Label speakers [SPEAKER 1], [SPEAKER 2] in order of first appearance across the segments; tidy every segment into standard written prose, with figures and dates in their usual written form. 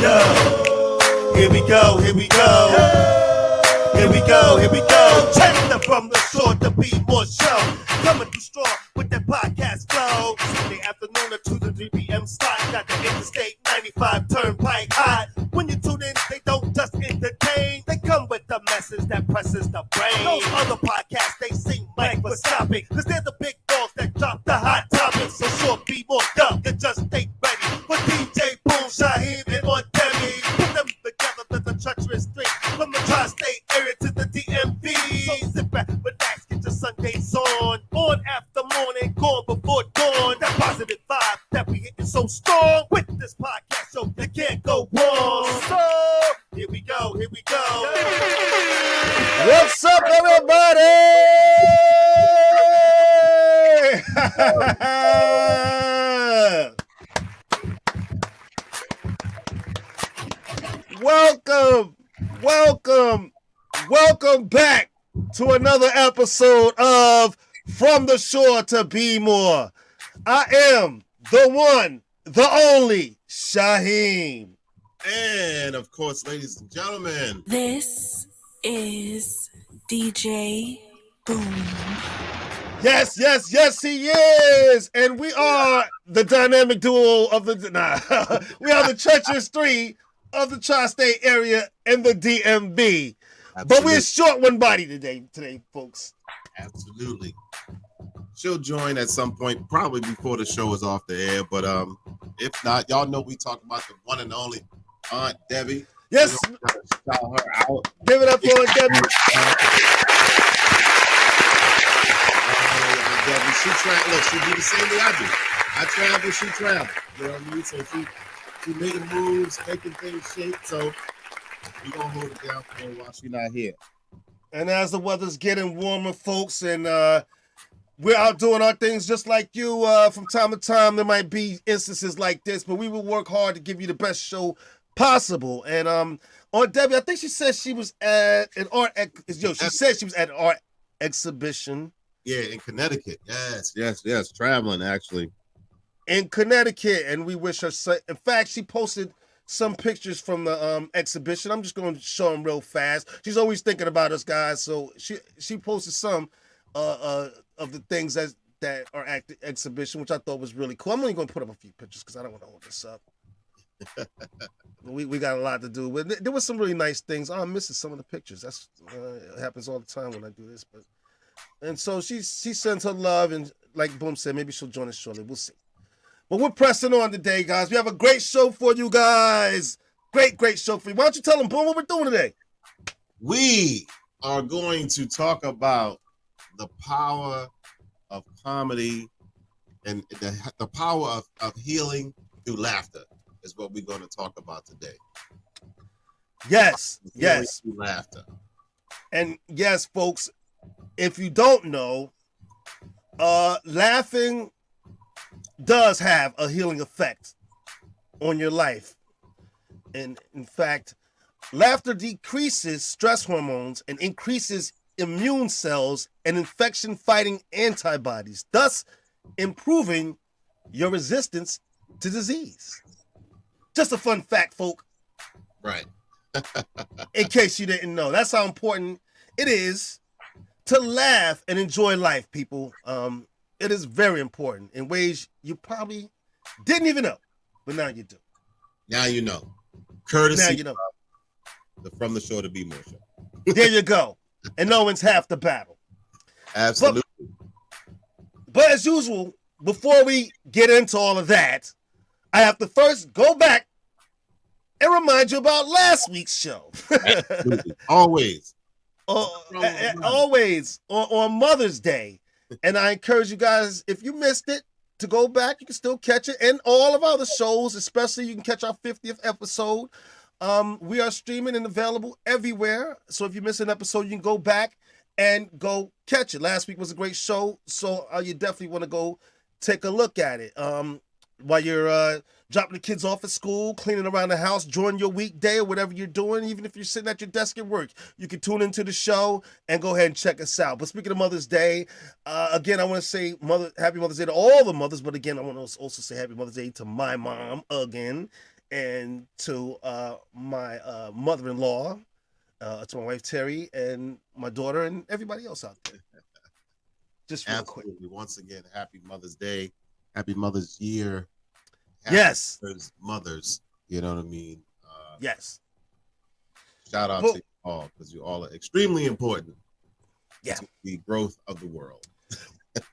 [SPEAKER 1] Yo, here we go, here we go. Here we go, here we go. Check the From the Shore to Be More show. Coming through strong with that podcast flow. Sunday afternoon at 2 to 3 p.m. slot. Got the Interstate 95 Turnpike hot. When you tune in, they don't just entertain. They come with the message that presses the brain. Those other podcasts, they seem microscopic. Cause they're the big dogs that drop the hot topics. So sure, be more dumb. You just stay ready for DJ Boom, Shaheem, and on Demi. Put them together, there's a treacherous string. From the tri-state area to the DMV. So sit back, relax, get your Sundays on. On after morning, gone before dawn. That positive vibe that we hitting so strong. With this podcast, so you can't go wrong. So, here we go, here we go.
[SPEAKER 2] What's up, everybody? Welcome back to another episode of From the Shore to Be More. I am the one, the only, Shaheem.
[SPEAKER 3] And of course, ladies and gentlemen,
[SPEAKER 4] this is DJ Boom.
[SPEAKER 2] Yes, he is. And we are the dynamic duo of the, we are the treacherous three of the tri-state area and the DMV.
[SPEAKER 3] absolutely.
[SPEAKER 2] But we're short one body today, folks.
[SPEAKER 3] Absolutely. She'll join at some point, probably before the show is off the air. But if not, y'all know we talk about the one and only Aunt Debbie.
[SPEAKER 2] Yes.
[SPEAKER 3] We gotta shout her out.
[SPEAKER 2] Give it up for Aunt Debbie.
[SPEAKER 3] Debbie, she do the same way I do. I travel, she travel. You know what I mean? So she making moves, making things shape. So we gonna hold it down for her while she's not here.
[SPEAKER 2] And as the weather's getting warmer, folks, and we're out doing our things just like you. From time to time, there might be instances like this, but we will work hard to give you the best show possible. And Aunt Debbie, I think she said she was at an art. She said she was at an art exhibition.
[SPEAKER 3] Yeah, in Connecticut. Yes. Traveling, actually.
[SPEAKER 2] In Connecticut, and we wish her. In fact, she posted some pictures from the exhibition. I'm just going to show them real fast. She's always thinking about us guys, so she posted some of the things that are at the exhibition, which I thought was really cool. I'm only going to put up a few pictures because I don't want to hold this up. we got a lot to do with. There was some really nice things. I'm missing some of the pictures. That's it happens all the time when I do this, but. And so she sends her love, and like Boom said, maybe she'll join us shortly. We'll see. But we're pressing on today, guys. We have a great show for you guys. Great show for you. Why don't you tell them, Boom, what we're doing today?
[SPEAKER 3] We are going to talk about the power of comedy and the power of healing through laughter is what we're going to talk about today.
[SPEAKER 2] Yes.
[SPEAKER 3] Through laughter.
[SPEAKER 2] And yes, folks, if you don't know, laughing does have a healing effect on your life. And in fact, laughter decreases stress hormones and increases immune cells and infection-fighting antibodies, thus improving your resistance to disease. Just a fun fact, folk.
[SPEAKER 3] Right.
[SPEAKER 2] In case you didn't know. That's how important it is to laugh and enjoy life, people. It is very important in ways you probably didn't even know, but now you do.
[SPEAKER 3] Now you know. Courtesy
[SPEAKER 2] now you know.
[SPEAKER 3] The From the Shore to Be More show.
[SPEAKER 2] There you go. And knowing's half the battle.
[SPEAKER 3] Absolutely.
[SPEAKER 2] But as usual, before we get into all of that, I have to first go back and remind you about last week's show.
[SPEAKER 3] Absolutely. Always.
[SPEAKER 2] Always on Mother's Day. And I encourage you guys, if you missed it, to go back. You can still catch it. And all of our other shows, especially you can catch our 50th episode. We are streaming and available everywhere. So if you miss an episode, you can go back and go catch it. Last week was a great show. So you definitely want to go take a look at it. While you're dropping the kids off at school, cleaning around the house, during your weekday or whatever you're doing, even if you're sitting at your desk at work, you can tune into the show and go ahead and check us out. But speaking of Mother's Day, again, I want to say Happy Mother's Day to all the mothers. But again, I want to also say Happy Mother's Day to my mom again. and to my mother-in-law, to my wife Terry, and my daughter, and everybody else out there. Just real quick.
[SPEAKER 3] Absolutely. Once again, happy Mother's Day, happy Mother's Year. Happy
[SPEAKER 2] Yes.
[SPEAKER 3] Mothers. You know what I mean?
[SPEAKER 2] Yes.
[SPEAKER 3] Shout out
[SPEAKER 2] Well-
[SPEAKER 3] to you all because you all are extremely important
[SPEAKER 2] Yeah.
[SPEAKER 3] to the growth of the world.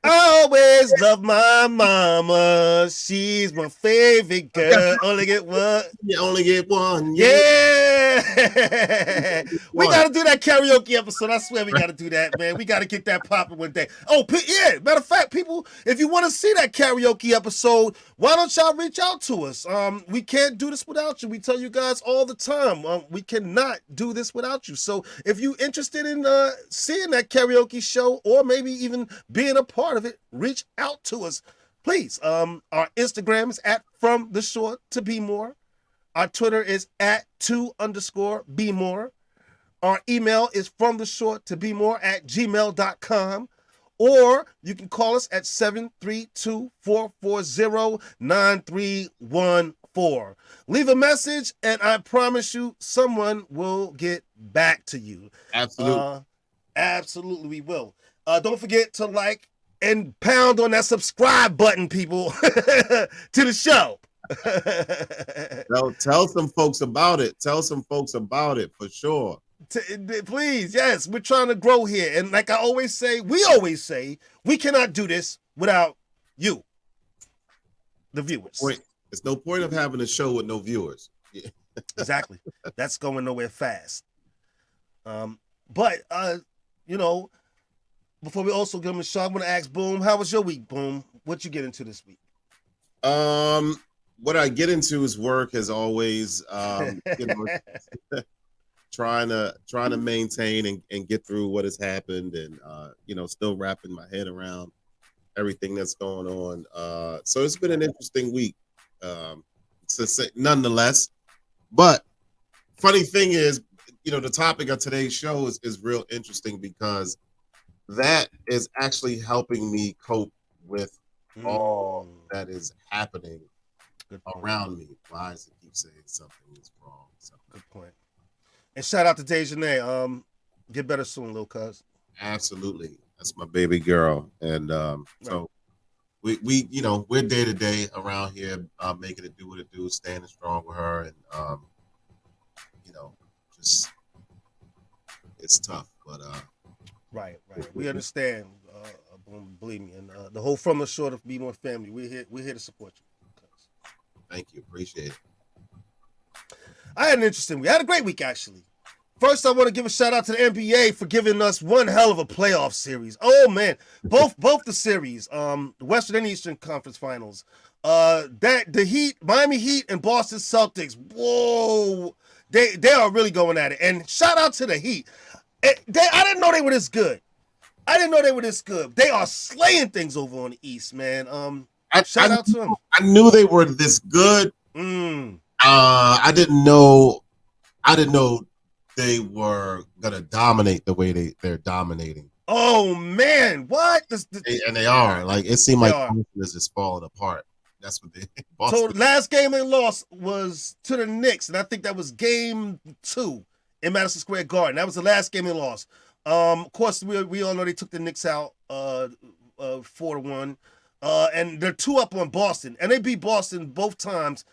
[SPEAKER 2] I always love my mama. She's my favorite girl. Only get one.
[SPEAKER 3] You only get one.
[SPEAKER 2] Yeah. We
[SPEAKER 3] One.
[SPEAKER 2] got to do that karaoke episode. I swear we got to do that, man. We got to get that popping one day. Oh, yeah. Matter of fact, people, if you want to see that karaoke episode, why don't y'all reach out to us? We can't do this without you. We tell you guys all the time. We cannot do this without you. So if you're interested in seeing that karaoke show or maybe even being a part of it, reach out to us, please. Our Instagram is at From the Short to Be More. Our Twitter is at 2_be more. Our email is fromtheshorttobemore@gmail.com. Or you can call us at 732-440-9314. Leave a message, and I promise you, someone will get back to you.
[SPEAKER 3] Absolutely.
[SPEAKER 2] Absolutely, we will. Don't forget to like and pound on that subscribe button, people, to the show.
[SPEAKER 3] Tell some folks about it. Tell some folks about it for sure.
[SPEAKER 2] Please, yes, we're trying to grow here. And like I always say, we cannot do this without you, the viewers.
[SPEAKER 3] Wait, there's no point of having a show with no viewers.
[SPEAKER 2] Exactly. That's going nowhere fast. But before we also give him a shot, I'm gonna ask Boom, how was your week, Boom? What you get into this week?
[SPEAKER 3] What I get into is work as always. Trying to maintain and get through what has happened, and still wrapping my head around everything that's going on. So it's been an interesting week, to say, nonetheless. But funny thing is, the topic of today's show is real interesting because that is actually helping me cope with all that is happening around me. Why does it keep saying something is wrong?
[SPEAKER 2] Good point. And shout out to Dejanay. Get better soon, little cuz.
[SPEAKER 3] Absolutely. That's my baby girl. And so we're day to day around here, making it do what it do, standing strong with her, and just it's tough, but
[SPEAKER 2] Right. We understand. Believe me, and the whole From the Short of Be More family, we're here to support you.
[SPEAKER 3] thank you, appreciate it.
[SPEAKER 2] I had an interesting week. I had a great week, actually. First, I want to give a shout out to the NBA for giving us one hell of a playoff series. Oh man, both the series, the Western and Eastern Conference Finals. The Heat, Miami Heat, and Boston Celtics. Whoa, they are really going at it. And shout out to the Heat. I didn't know they were this good. They are slaying things over on the East, man. Shout out to them.
[SPEAKER 3] I knew they were this good. I didn't know they were gonna dominate the way they're dominating.
[SPEAKER 2] Oh man, what?
[SPEAKER 3] And they are. Like, it seemed like
[SPEAKER 2] are.
[SPEAKER 3] Boston is just falling apart. That's what they.
[SPEAKER 2] So
[SPEAKER 3] Boston.
[SPEAKER 2] last game they lost was to the Knicks, and I think that was game 2 in Madison Square Garden. That was the last game they lost. Of course, we all know they took the Knicks out 4-1, and they're 2 up on Boston, and they beat Boston both times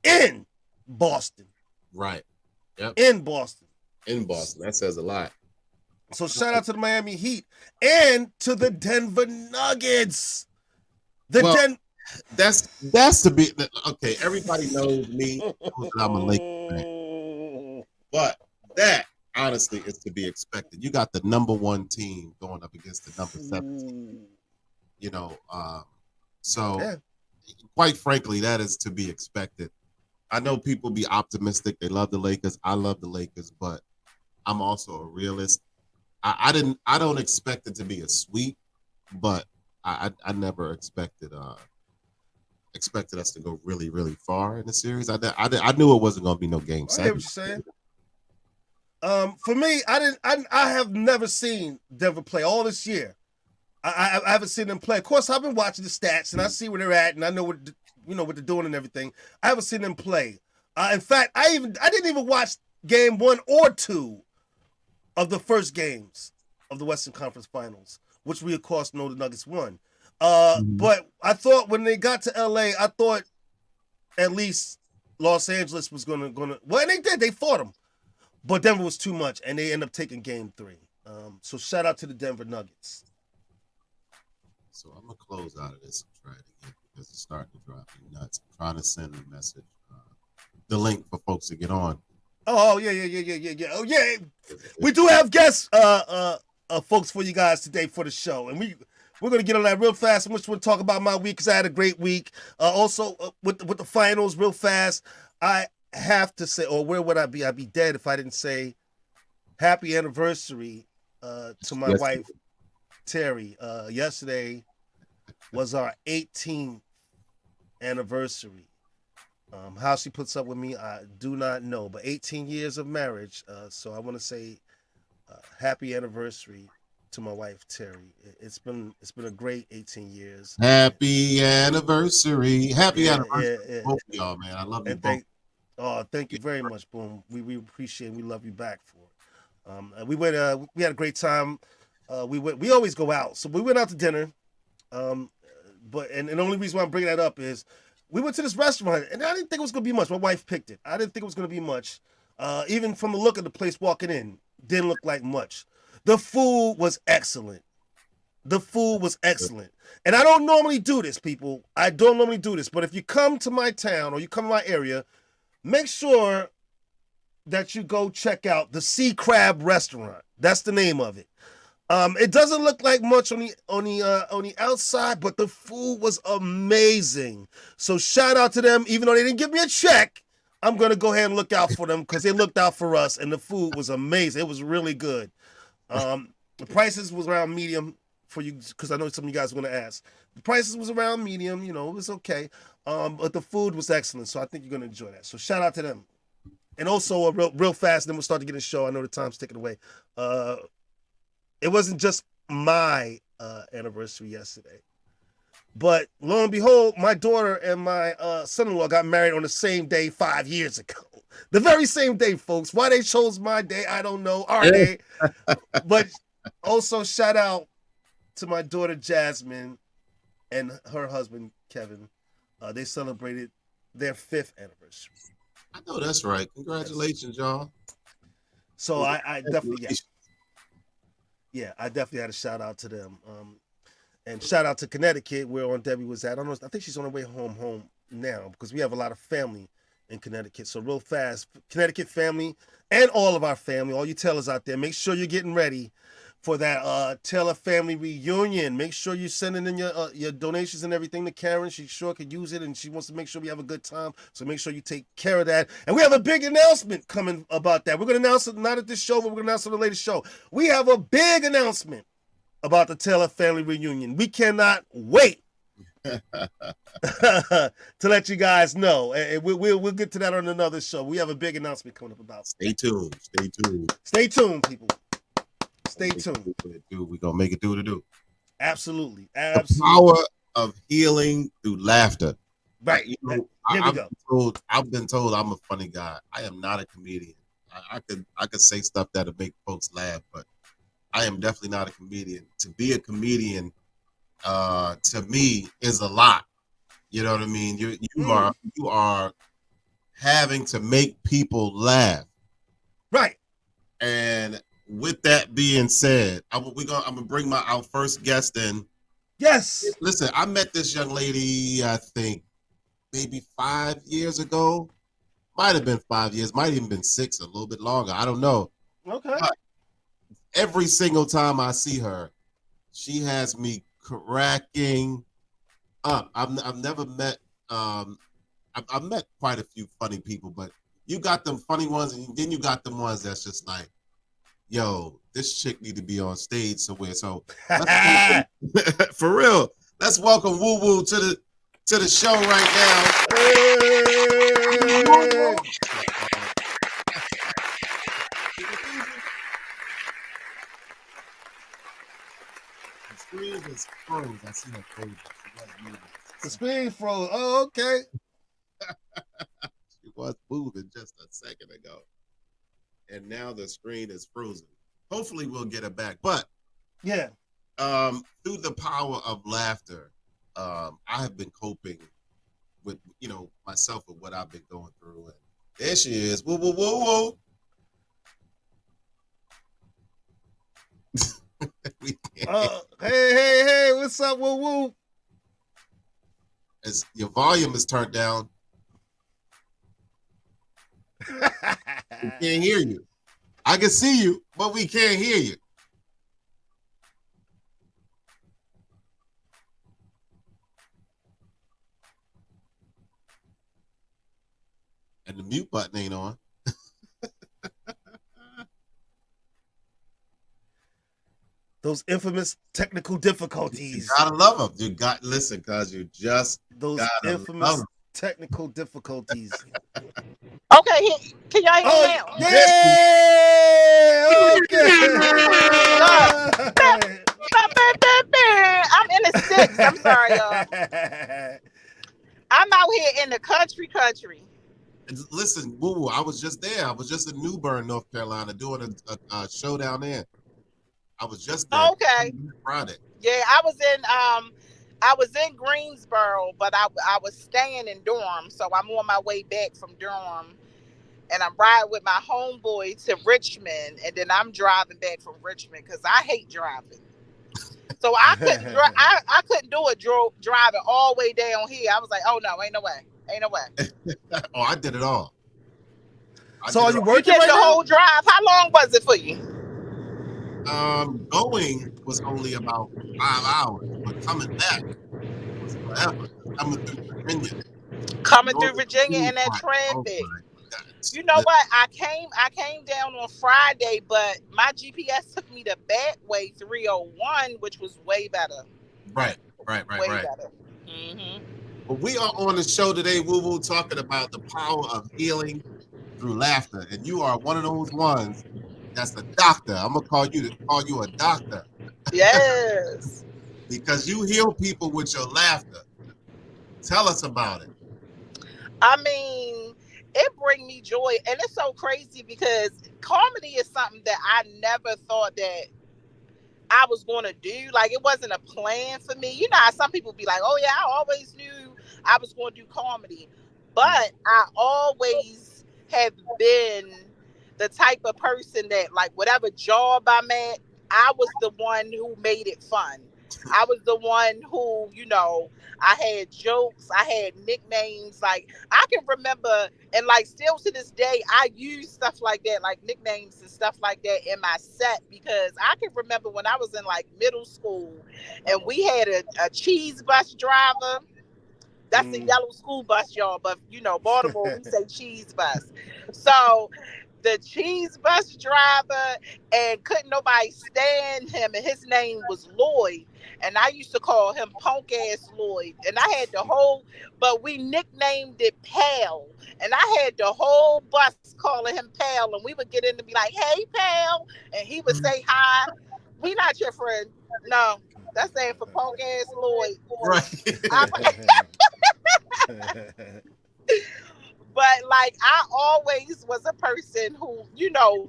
[SPEAKER 2] in Boston.
[SPEAKER 3] Right. Yep.
[SPEAKER 2] In Boston.
[SPEAKER 3] That says a lot.
[SPEAKER 2] So shout out to the Miami Heat and to the Denver Nuggets.
[SPEAKER 3] That's to be okay. Everybody knows me. Knows that I'm a Lakers fan. But that honestly is to be expected. You got the number 1 team going up against the number 7 team. Quite frankly, that is to be expected. I know people be optimistic. They love the Lakers. I love the Lakers, but I'm also a realist. I don't expect it to be a sweep, but I never expected us to go really, really far in the series. I knew it wasn't going to be no game 7.
[SPEAKER 2] I hear what you're saying. For me, I have never seen Denver play all this year. I haven't seen them play. Of course, I've been watching the stats and I see where they're at, and I know what they're doing and everything. I haven't seen them play. In fact, I didn't even watch game 1 or 2 of the first games of the Western Conference Finals, which we of course know the Nuggets won. But I thought when they got to LA, I thought at least Los Angeles was gonna well, and they did. They fought them, but Denver was too much, and they ended up taking game 3. So shout out to the Denver Nuggets.
[SPEAKER 3] So I'm gonna close out of this and try it again because it's starting to drive me nuts. I'm trying to send a message, the link for folks to get on.
[SPEAKER 2] Oh yeah. Oh yeah, we do have guests, folks, for you guys today for the show, and we're gonna get on that real fast. I'm just gonna talk about my week because I had a great week. Also with the finals, real fast. I have to say, or where would I be? I'd be dead if I didn't say happy anniversary to my wife Terry. Yesterday was our 18th anniversary. How she puts up with me, I do not know. But 18 years of marriage, so I want to say happy anniversary to my wife Terry. It's been a great 18 years.
[SPEAKER 3] Happy anniversary! Happy anniversary,
[SPEAKER 2] yeah.
[SPEAKER 3] both of y'all, man. I love you
[SPEAKER 2] And
[SPEAKER 3] both.
[SPEAKER 2] thank you very much, Boom. We appreciate, we love you back for it. We had a great time. We always go out, so we went out to dinner. But the only reason why I'm bringing that up is we went to this restaurant, and I didn't think it was gonna be much. My wife picked it. I didn't think it was gonna be much. Even from the look of the place walking in, didn't look like much. The food was excellent. And I don't normally do this, people. I don't normally do this, but if you come to my town or you come to my area, make sure that you go check out the Sea Crab Restaurant. That's the name of it. It doesn't look like much on the outside, but the food was amazing. So shout out to them. Even though they didn't give me a check, I'm gonna go ahead and look out for them because they looked out for us, and the food was amazing. It was really good. The prices was around medium for you because I know some of you guys are gonna ask. The prices was around medium. You know, it was okay. But the food was excellent. So I think you're gonna enjoy that. So shout out to them. And also real fast, then we'll start to get in the show. I know the time's ticking away. It wasn't just my anniversary yesterday, but lo and behold, my daughter and my son-in-law got married on the same day 5 years ago. The very same day, folks. Why they chose my day, I don't know. Our day. But also shout out to my daughter Jasmine and her husband Kevin. They celebrated their 5th anniversary.
[SPEAKER 3] I know that's right. Congratulations, y'all.
[SPEAKER 2] So I definitely I definitely had a shout out to them. And shout out to Connecticut, where Aunt Debbie was at. I don't know. I think she's on her way home now because we have a lot of family in Connecticut. So real fast, Connecticut family and all of our family, all you Taylors out there, make sure you're getting ready for that Taylor family reunion. Make sure you're sending in your donations and everything to Karen. She sure could use it, and she wants to make sure we have a good time. So make sure you take care of that. And we have a big announcement coming about that. We're going to announce it not at this show, but we're going to announce it on the latest show. We have a big announcement about the Taylor family reunion. We cannot wait to let you guys know. And we'll get to that on another show. We have a big announcement coming up about.
[SPEAKER 3] Stay tuned.
[SPEAKER 2] Stay tuned, people. Stay tuned.
[SPEAKER 3] We're gonna make it do what it do.
[SPEAKER 2] Absolutely.
[SPEAKER 3] The power of healing through laughter.
[SPEAKER 2] Right.
[SPEAKER 3] You know,
[SPEAKER 2] Here we go.
[SPEAKER 3] I've been told I'm a funny guy. I am not a comedian. I could say stuff that'll make folks laugh, but I am definitely not a comedian. To be a comedian, to me, is a lot. You know what I mean? You are having to make people laugh.
[SPEAKER 2] Right.
[SPEAKER 3] And with that being said, I'm gonna bring our first guest in.
[SPEAKER 2] Yes.
[SPEAKER 3] Listen, I met this young lady, I think maybe 5 years ago. Might have been 5 years, might even been 6, a little bit longer. I don't know.
[SPEAKER 2] Okay.
[SPEAKER 3] But every single time I see her, she has me cracking up. I've never met I've met quite a few funny people, but you got them funny ones, and then you got them ones that's just like, yo, this chick need to be on stage somewhere. So for real, let's welcome Woo Woo to the show right now.
[SPEAKER 2] Hey.
[SPEAKER 3] The screen is froze. I see her froze.
[SPEAKER 2] The screen froze. Oh, okay.
[SPEAKER 3] was moving just a second ago. And now the screen is frozen. Hopefully we'll get it back. But
[SPEAKER 2] Yeah.
[SPEAKER 3] through the power of laughter, I have been coping with, myself with what I've been going through. And there she is. Woo, woo, woo, woo.
[SPEAKER 2] Hey, what's up, woo woo?
[SPEAKER 3] As your volume is turned down, we can't hear you. I can see you, but we can't hear you. And the mute button ain't on.
[SPEAKER 2] Those infamous technical difficulties.
[SPEAKER 3] You gotta love them. You got listen, cause you just
[SPEAKER 2] Those
[SPEAKER 3] gotta love
[SPEAKER 2] infamous
[SPEAKER 3] 'em.
[SPEAKER 2] technical difficulties.
[SPEAKER 5] Okay, can y'all hear me now?
[SPEAKER 2] Yeah, okay.
[SPEAKER 5] I'm in the six. I'm sorry, y'all. I'm out here in the country.
[SPEAKER 3] And listen, woo, I was just there. I was just in New Bern, North Carolina, doing a show down there. I was just there.
[SPEAKER 5] Okay.
[SPEAKER 3] Friday.
[SPEAKER 5] Yeah, I was in Greensboro, but I was staying in Durham, so I'm on my way back from Durham, and I'm riding with my homeboy to Richmond, and then I'm driving back from Richmond because I hate driving. So I couldn't I couldn't do it driving all the way down here. I was like, oh no, ain't no way.
[SPEAKER 3] Oh, I did it all.
[SPEAKER 2] So are you
[SPEAKER 5] You
[SPEAKER 2] working
[SPEAKER 5] did
[SPEAKER 2] right
[SPEAKER 5] the
[SPEAKER 2] now?
[SPEAKER 5] whole drive. How long was it for you?
[SPEAKER 3] Going was only about 5 hours, but coming back was forever. Coming through Virginia.
[SPEAKER 5] Coming through Virginia in that traffic. You know what? I came down on Friday, but my GPS took me the back way 301, which was way better.
[SPEAKER 3] Right.
[SPEAKER 5] Way better. Mm-hmm.
[SPEAKER 3] But we are on the show today, Woo Woo, talking about the power of healing through laughter, and you are one of those ones that's a doctor. I'm gonna call you a doctor.
[SPEAKER 5] Yes.
[SPEAKER 3] Because you heal people with your laughter. Tell us about it.
[SPEAKER 5] I mean, it brings me joy, and it's so crazy because comedy is something that I never thought that I was going to do. Like, it wasn't a plan for me. You know how some people be like, oh yeah, I always knew I was going to do comedy, but I always have been the type of person that, like, whatever job I'm at, I was the one who made it fun. I was the one who, I had jokes, I had nicknames. Like, I can remember, and like still to this day, I use stuff like that, like nicknames and stuff like that in my set, because I can remember when I was in like middle school and we had a cheese bus driver. That's the yellow school bus, y'all, but Baltimore, we say cheese bus. So the cheese bus driver, and couldn't nobody stand him, and his name was Lloyd, and I used to call him punk ass Lloyd, and I had but we nicknamed it Pal, and I had the whole bus calling him Pal, and we would get in to be like, hey Pal, and he would say hi. We not your friend. No, that's saying for punk ass Lloyd.
[SPEAKER 3] Right.
[SPEAKER 5] But like, I always was a person who,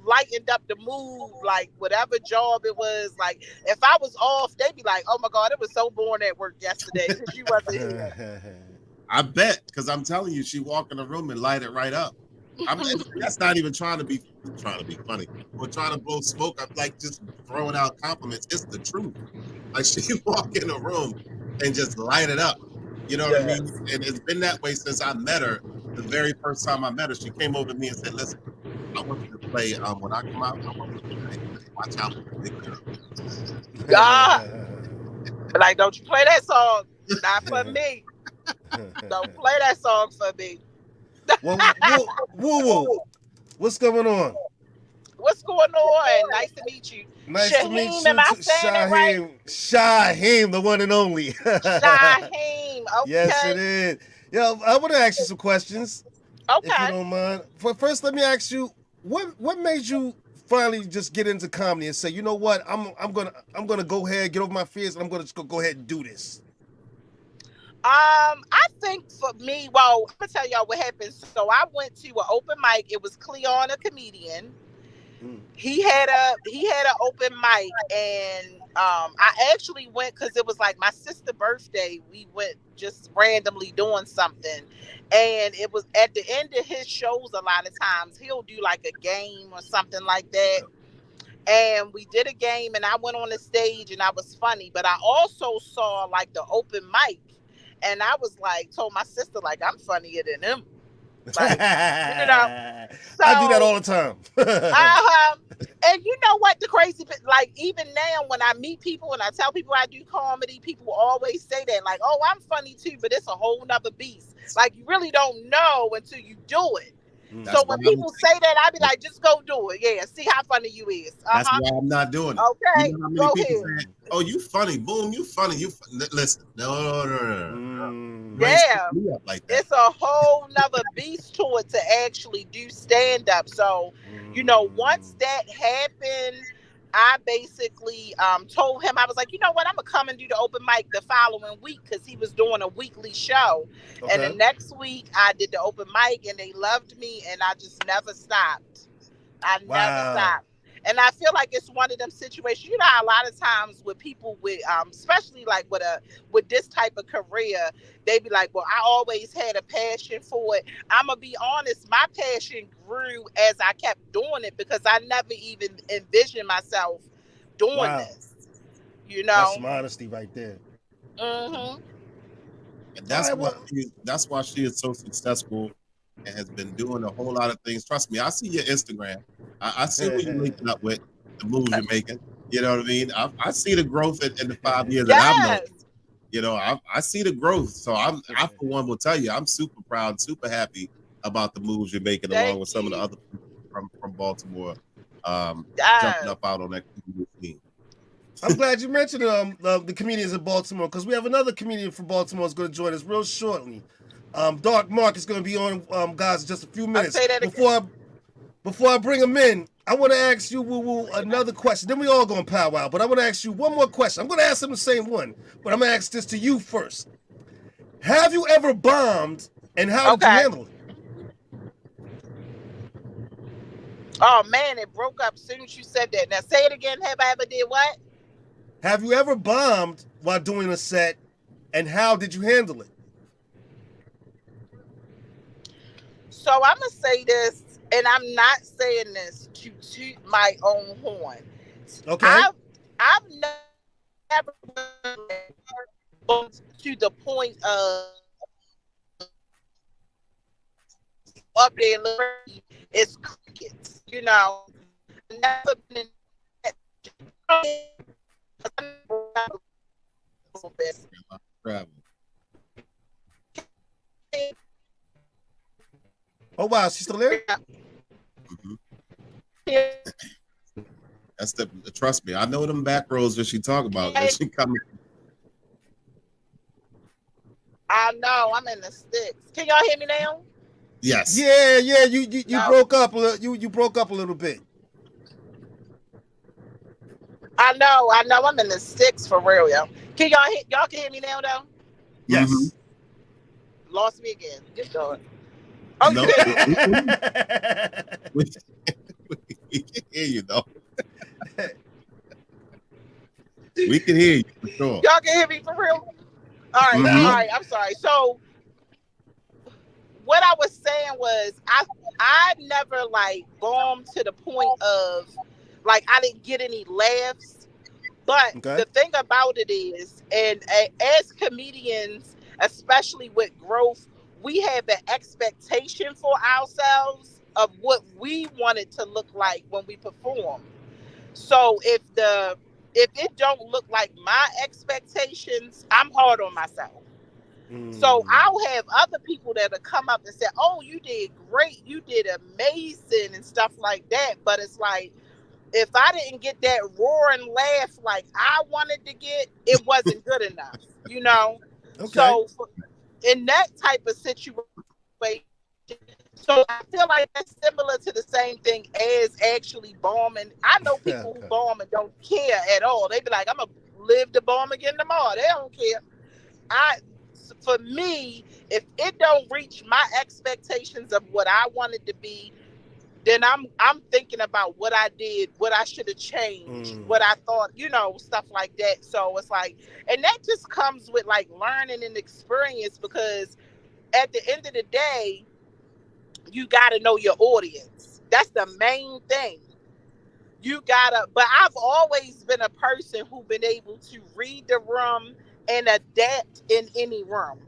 [SPEAKER 5] lightened up the mood, like whatever job it was. Like, if I was off, they'd be like, oh my God, it was so boring at work yesterday because you wasn't here.
[SPEAKER 3] I bet, because I'm telling you, she walk in the room and light it right up. That's not even trying to be funny. We're trying to blow smoke. I'm like just throwing out compliments. It's the truth. Like, she walk in the room and just light it up. You know what I mean? And it's been that way since I met her. The very first time I met her, she came over to me and said, listen, I want you to play, when I come out, I want you to play Watch Out for the Big Girl.
[SPEAKER 5] Like, don't you play that song. Not for me. Don't play that song for me.
[SPEAKER 2] Well, woo, what's going on?
[SPEAKER 5] What's going on? Nice to meet you.
[SPEAKER 2] Nice
[SPEAKER 5] Shaheem,
[SPEAKER 2] to meet you.
[SPEAKER 5] am I saying it right?
[SPEAKER 2] Shaheem, the one and only.
[SPEAKER 5] Shaheem, okay.
[SPEAKER 2] Yes, it is. Yo, I want to ask you some questions.
[SPEAKER 5] Okay.
[SPEAKER 2] If you don't mind. First, let me ask you, what made you finally just get into comedy and say, you know what, I'm gonna go ahead, get over my fears, and I'm gonna just go ahead and do this?
[SPEAKER 5] I think for me, well, I'm gonna tell y'all what happened. So I went to an open mic. It was Cleon, a comedian.
[SPEAKER 2] Mm.
[SPEAKER 5] He had an open mic, and I actually went because it was like my sister's birthday. We went just randomly doing something, and it was at the end of his shows. A lot of times he'll do like a game or something like that. And we did a game, and I went on the stage, and I was funny. But I also saw like the open mic, and I was like, told my sister like I'm funnier than him. Like, so
[SPEAKER 2] I do that all the time.
[SPEAKER 5] and you know what the crazy, like even now when I meet people and I tell people I do comedy, people always say that like, oh, I'm funny too, but it's a whole nother beast. Like you really don't know until you do it. So when people say that, I be like, just go do it. Yeah, see how funny you is.
[SPEAKER 3] That's why I'm not doing it.
[SPEAKER 5] Okay,
[SPEAKER 3] you know how many
[SPEAKER 5] go
[SPEAKER 3] people
[SPEAKER 5] ahead.
[SPEAKER 3] say, oh, you funny, boom, you funny, listen, no.
[SPEAKER 2] Mm.
[SPEAKER 3] You ain't
[SPEAKER 5] Yeah,
[SPEAKER 3] set me up like that.
[SPEAKER 5] it's a whole nother beast to it to actually do stand up. So, you know, once that happened, I basically told him, I was like, you know what, I'm gonna come and do the open mic the following week because he was doing a weekly show.
[SPEAKER 2] Okay.
[SPEAKER 5] And the next week I did the open mic and they loved me and I just never stopped. I never stopped. And I feel like it's one of them situations, you know, how a lot of times with people with especially like with this type of career, they be like, well, I always had a passion for it. I'm gonna be honest, my passion grew as I kept doing it because I never even envisioned myself doing this. You know,
[SPEAKER 2] that's some honesty right there.
[SPEAKER 5] Mm-hmm.
[SPEAKER 3] And that's why she is so successful and has been doing a whole lot of things. Trust me, I see your Instagram. I see what you're linking up with, the moves you're making. You know what I mean? I see the growth in the 5 years that I've known. You know, I see the growth. So I for one will tell you, I'm super proud, super happy about the moves you're making, along with some of the other people from Baltimore, jumping up out on that team.
[SPEAKER 2] I'm glad you mentioned the comedians in Baltimore because we have another comedian from Baltimore who's going to join us real shortly. Dark Mark is going to be on, guys, in just a few minutes.
[SPEAKER 5] I'll say that
[SPEAKER 2] before I bring him in, I want to ask you another question. Then we all going to powwow, but I want to ask you one more question. I'm going to ask him the same one, but I'm going to ask this to you first. Have you ever bombed, and how did you handle it?
[SPEAKER 5] Oh, man, it broke up as soon as you said that. Now, say it again. Have I ever did what?
[SPEAKER 2] Have you ever bombed while doing a set, and how did you handle it?
[SPEAKER 5] So I'm going to say this, and I'm not saying this to toot my own horn.
[SPEAKER 2] Okay.
[SPEAKER 5] I've never gone to the point of up there it's crickets, you know. Never been
[SPEAKER 2] Oh wow, she's still there?
[SPEAKER 3] Mm-hmm. That's trust me, I know them back rows that she talk about. That she coming.
[SPEAKER 5] I know, I'm in the sticks. Can y'all hear me now?
[SPEAKER 3] Yes.
[SPEAKER 2] Yeah. You no. broke up. You broke up a little bit.
[SPEAKER 5] I know. I'm in the sticks for real, yo. Can y'all can hear me now though?
[SPEAKER 2] Yes.
[SPEAKER 5] Mm-hmm. Lost me again. Get going. Oh,
[SPEAKER 3] no, we can hear you though. We can hear you for sure.
[SPEAKER 5] Y'all can hear me for real? All right,
[SPEAKER 3] mm-hmm.
[SPEAKER 5] All right. I'm sorry. So what I was saying was I never like bombed to the point of like I didn't get any laughs. But the thing about it is, and as comedians, especially with growth, we have an expectation for ourselves of what we want it to look like when we perform. So if it don't look like my expectations, I'm hard on myself. So I'll have other people that'll come up and say, oh, you did great, you did amazing and stuff like that. But it's like, if I didn't get that roaring laugh like I wanted to get, it wasn't good enough, you know? Okay. So in that type of situation, so I feel like that's similar to the same thing as actually bombing. I know people who bomb and don't care at all. They be like, I'm going to live to bomb again tomorrow. They don't care. for me, if it don't reach my expectations of what I wanted to be, then I'm thinking about what I did, what I should have changed, what I thought, stuff like that. So it's like, and that just comes with like learning and experience, because at the end of the day, you got to know your audience. That's the main thing. But I've always been a person who been able to read the room and adapt in any room.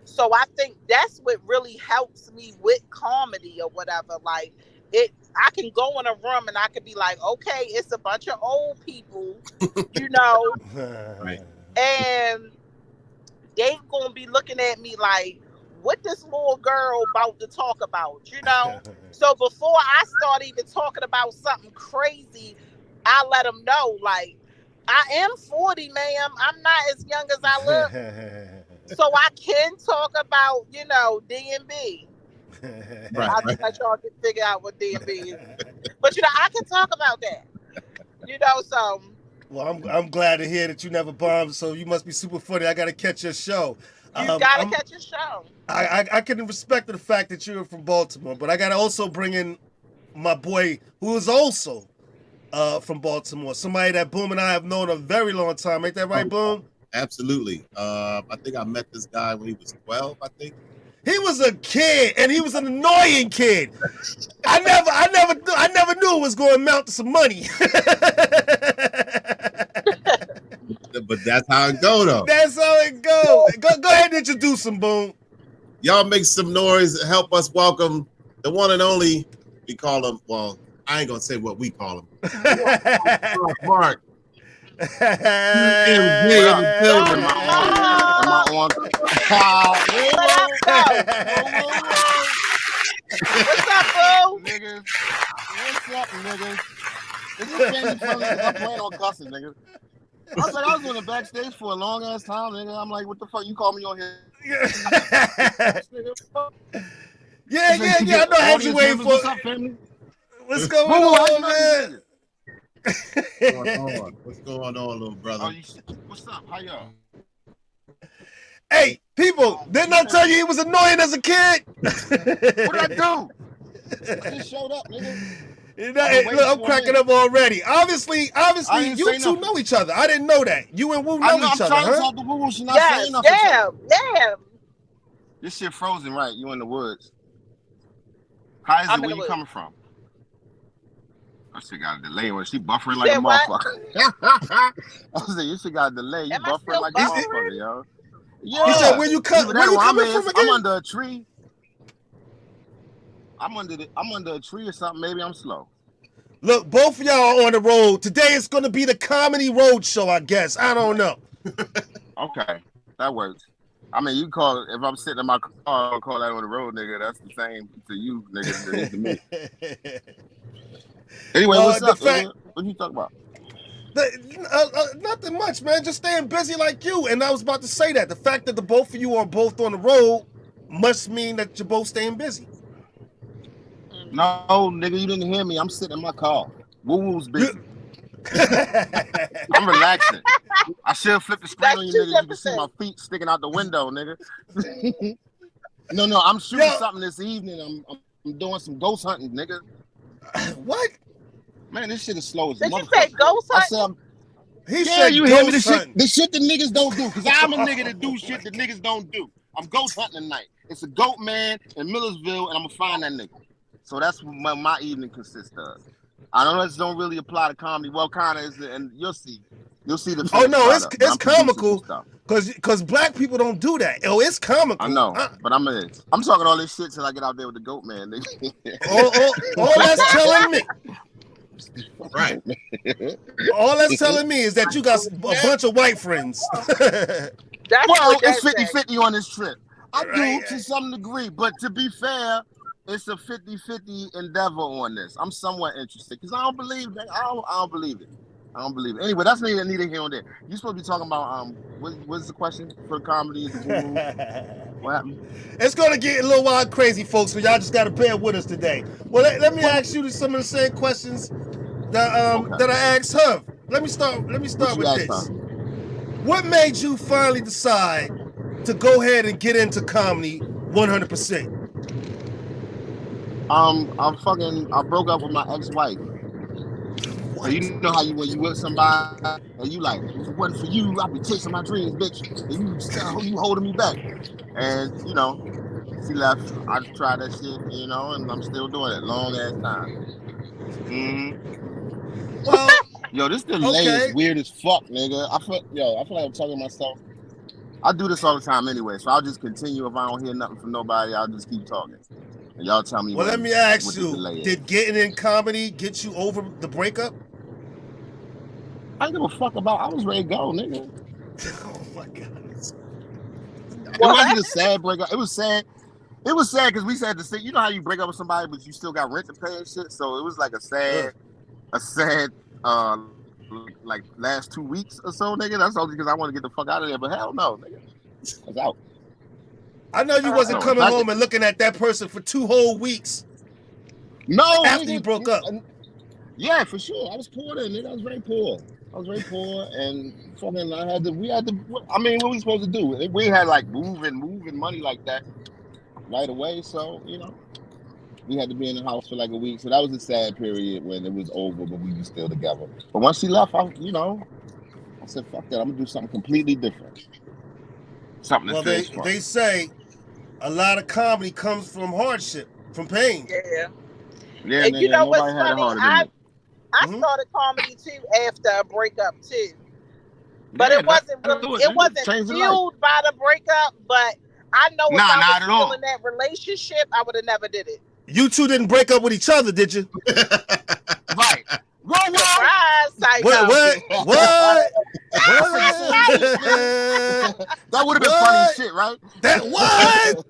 [SPEAKER 5] So I think that's what really helps me with comedy or whatever. Like I can go in a room and I can be like, okay, it's a bunch of old people,
[SPEAKER 3] Right.
[SPEAKER 5] and they gonna be looking at me like, what this little girl about to talk about, So before I start even talking about something crazy, I let them know, like, I am 40, ma'am. I'm not as young as I look. So I can talk about, D&B. I'll just let y'all figure out what D&B is. But, I can talk about that. So.
[SPEAKER 2] Well, I'm glad to hear that you never bombed, so you must be super funny. I got to catch your show.
[SPEAKER 5] You gotta catch your show.
[SPEAKER 2] I can respect the fact that you're from Baltimore, but I gotta also bring in my boy who is also from Baltimore. Somebody that Boom and I have known a very long time. Ain't that right, Boom?
[SPEAKER 3] Absolutely. I think I met this guy when he was 12, I think.
[SPEAKER 2] He was a kid, and he was an annoying kid. I never knew it was going to amount to some money.
[SPEAKER 3] But that's how it go, though.
[SPEAKER 2] That's how it go. Go ahead and introduce him, Boom.
[SPEAKER 3] Y'all make some noise. Help us welcome the one and only. We call him. Well, I ain't gonna say what we call him. Mark.
[SPEAKER 5] What's up, boo?
[SPEAKER 6] Niggas. What's up, niggas? This is family friendly. I'm playing on cussing, nigga. I was on the backstage for a long ass time, nigga. I'm like, what the fuck? You call me on here?
[SPEAKER 2] Yeah. I know I had you waiting for.
[SPEAKER 6] What's up, family?
[SPEAKER 2] What's going on, man?
[SPEAKER 3] What's going on, little brother?
[SPEAKER 6] What's up? How y'all?
[SPEAKER 2] Hey, people, didn't I tell you he was annoying as a kid?
[SPEAKER 6] What did I do? I just showed up, nigga.
[SPEAKER 2] Look, I'm cracking up already. Obviously, you two know each other. I didn't know that. You and Woo know each other,
[SPEAKER 6] I'm trying to
[SPEAKER 2] huh?
[SPEAKER 6] talk to Woo. She's not saying nothing.
[SPEAKER 5] Yeah.
[SPEAKER 6] This shit frozen, right? You in the woods. How is it? Where you coming from? I shit got a delay when she buffering like a motherfucker. I said, you shit got a delay. You buffering like a motherfucker, yo. Yeah.
[SPEAKER 2] He said, where you coming from again?
[SPEAKER 6] I'm under a tree. I'm under a tree or something. Maybe I'm slow.
[SPEAKER 2] Look, both of y'all are on the road. Today it's going to be the comedy road show, I guess. I don't know.
[SPEAKER 6] Okay, that works. I mean, you call if I'm sitting in my car, I'll call that on the road, nigga. That's the same to you, nigga, as it is to me. Anyway, what's up? What you talking about?
[SPEAKER 2] Nothing much, man. Just staying busy like you. And I was about to say that. The fact that the both of you are both on the road must mean that you're both staying busy.
[SPEAKER 6] No, nigga, you didn't hear me. I'm sitting in my car. Woo-woo's busy. I'm relaxing. I should have flipped the screen on you, nigga. You can see my feet sticking out the window, nigga. No, I'm shooting something this evening. I'm doing some ghost hunting, nigga.
[SPEAKER 2] What?
[SPEAKER 6] Man, this shit is slow as
[SPEAKER 5] Did you say ghost hunting?
[SPEAKER 6] I said,
[SPEAKER 2] he said
[SPEAKER 6] you hear me? The shit that niggas don't do. Because I'm a nigga that do shit that niggas don't do. I'm ghost hunting tonight. It's a goat man in Millersville, and I'm going to find that nigga. So that's what my evening consists of. I know this don't really apply to comedy. Well, kind of is, and you'll see. You'll see the.
[SPEAKER 2] Oh no, it's comical because black people don't do that. Oh, it's comical.
[SPEAKER 6] I know, but I'm talking all this shit till I get out there with the goat man.
[SPEAKER 2] all that's telling me.
[SPEAKER 3] Right.
[SPEAKER 2] All that's telling me is that you got a bunch of white friends.
[SPEAKER 6] Well, it's 50-50 on this trip. I do to some degree, but to be fair, it's a 50-50 endeavor on this. I'm somewhat interested because I don't believe that. I don't believe it. I don't believe it. Anyway, that's neither here nor there. You're supposed to be talking about what's the question for comedy? What happened?
[SPEAKER 2] It's gonna get a little wild crazy, folks, so y'all just gotta bear with us today. Well, let me ask you some of the same questions that I asked her. Let me start with this. What made you finally decide to go ahead and get into comedy 100%?
[SPEAKER 6] I broke up with my ex-wife. So you know how when you with somebody and you like, if it wasn't for you, I'd be chasing my dreams, bitch. And you holding me back. And you know, she left. I just tried that shit, you know, and I'm still doing it. Long ass time.
[SPEAKER 2] Well,
[SPEAKER 6] yo, this delay is weird as fuck, nigga. I feel like I'm talking to myself. I do this all the time anyway, so I'll just continue. If I don't hear nothing from nobody, I'll just keep talking. And y'all tell me.
[SPEAKER 2] Well, let me ask you: did getting in comedy get you over the breakup?
[SPEAKER 6] I don't give a fuck about. I was ready to go, nigga.
[SPEAKER 2] Oh my god!
[SPEAKER 6] It wasn't a sad breakup. It was sad. It was sad because we said the thing. You know how you break up with somebody, but you still got rent to pay and shit. So it was like a sad, like last 2 weeks or so, nigga. That's only because I want to get the fuck out of there. But hell no, nigga. I was out.
[SPEAKER 2] I know you wasn't coming home and looking at that person for 2 whole weeks.
[SPEAKER 6] No,
[SPEAKER 2] after you broke up.
[SPEAKER 6] Yeah, for sure. I was poor then, nigga. I was very poor, and fucking I mean, what we supposed to do? We had like moving money like that right away. So you know, we had to be in the house for like a week. So that was a sad period when it was over, but we were still together. But once she left, I said, fuck that. I'm gonna do something completely different. Something.
[SPEAKER 2] Well, they say a lot of comedy comes from hardship, from pain.
[SPEAKER 5] Yeah.
[SPEAKER 6] Yeah,
[SPEAKER 5] and
[SPEAKER 6] nigga,
[SPEAKER 5] you know what's
[SPEAKER 6] funny?
[SPEAKER 5] I started comedy too after a breakup too, but it wasn't fueled by the breakup. But I know if I was still in that relationship, I would have never did it.
[SPEAKER 2] You two didn't break up with each other, did you?
[SPEAKER 6] Right.
[SPEAKER 5] Surprise,
[SPEAKER 2] What?
[SPEAKER 6] That would have been funny shit, right?
[SPEAKER 2] That what?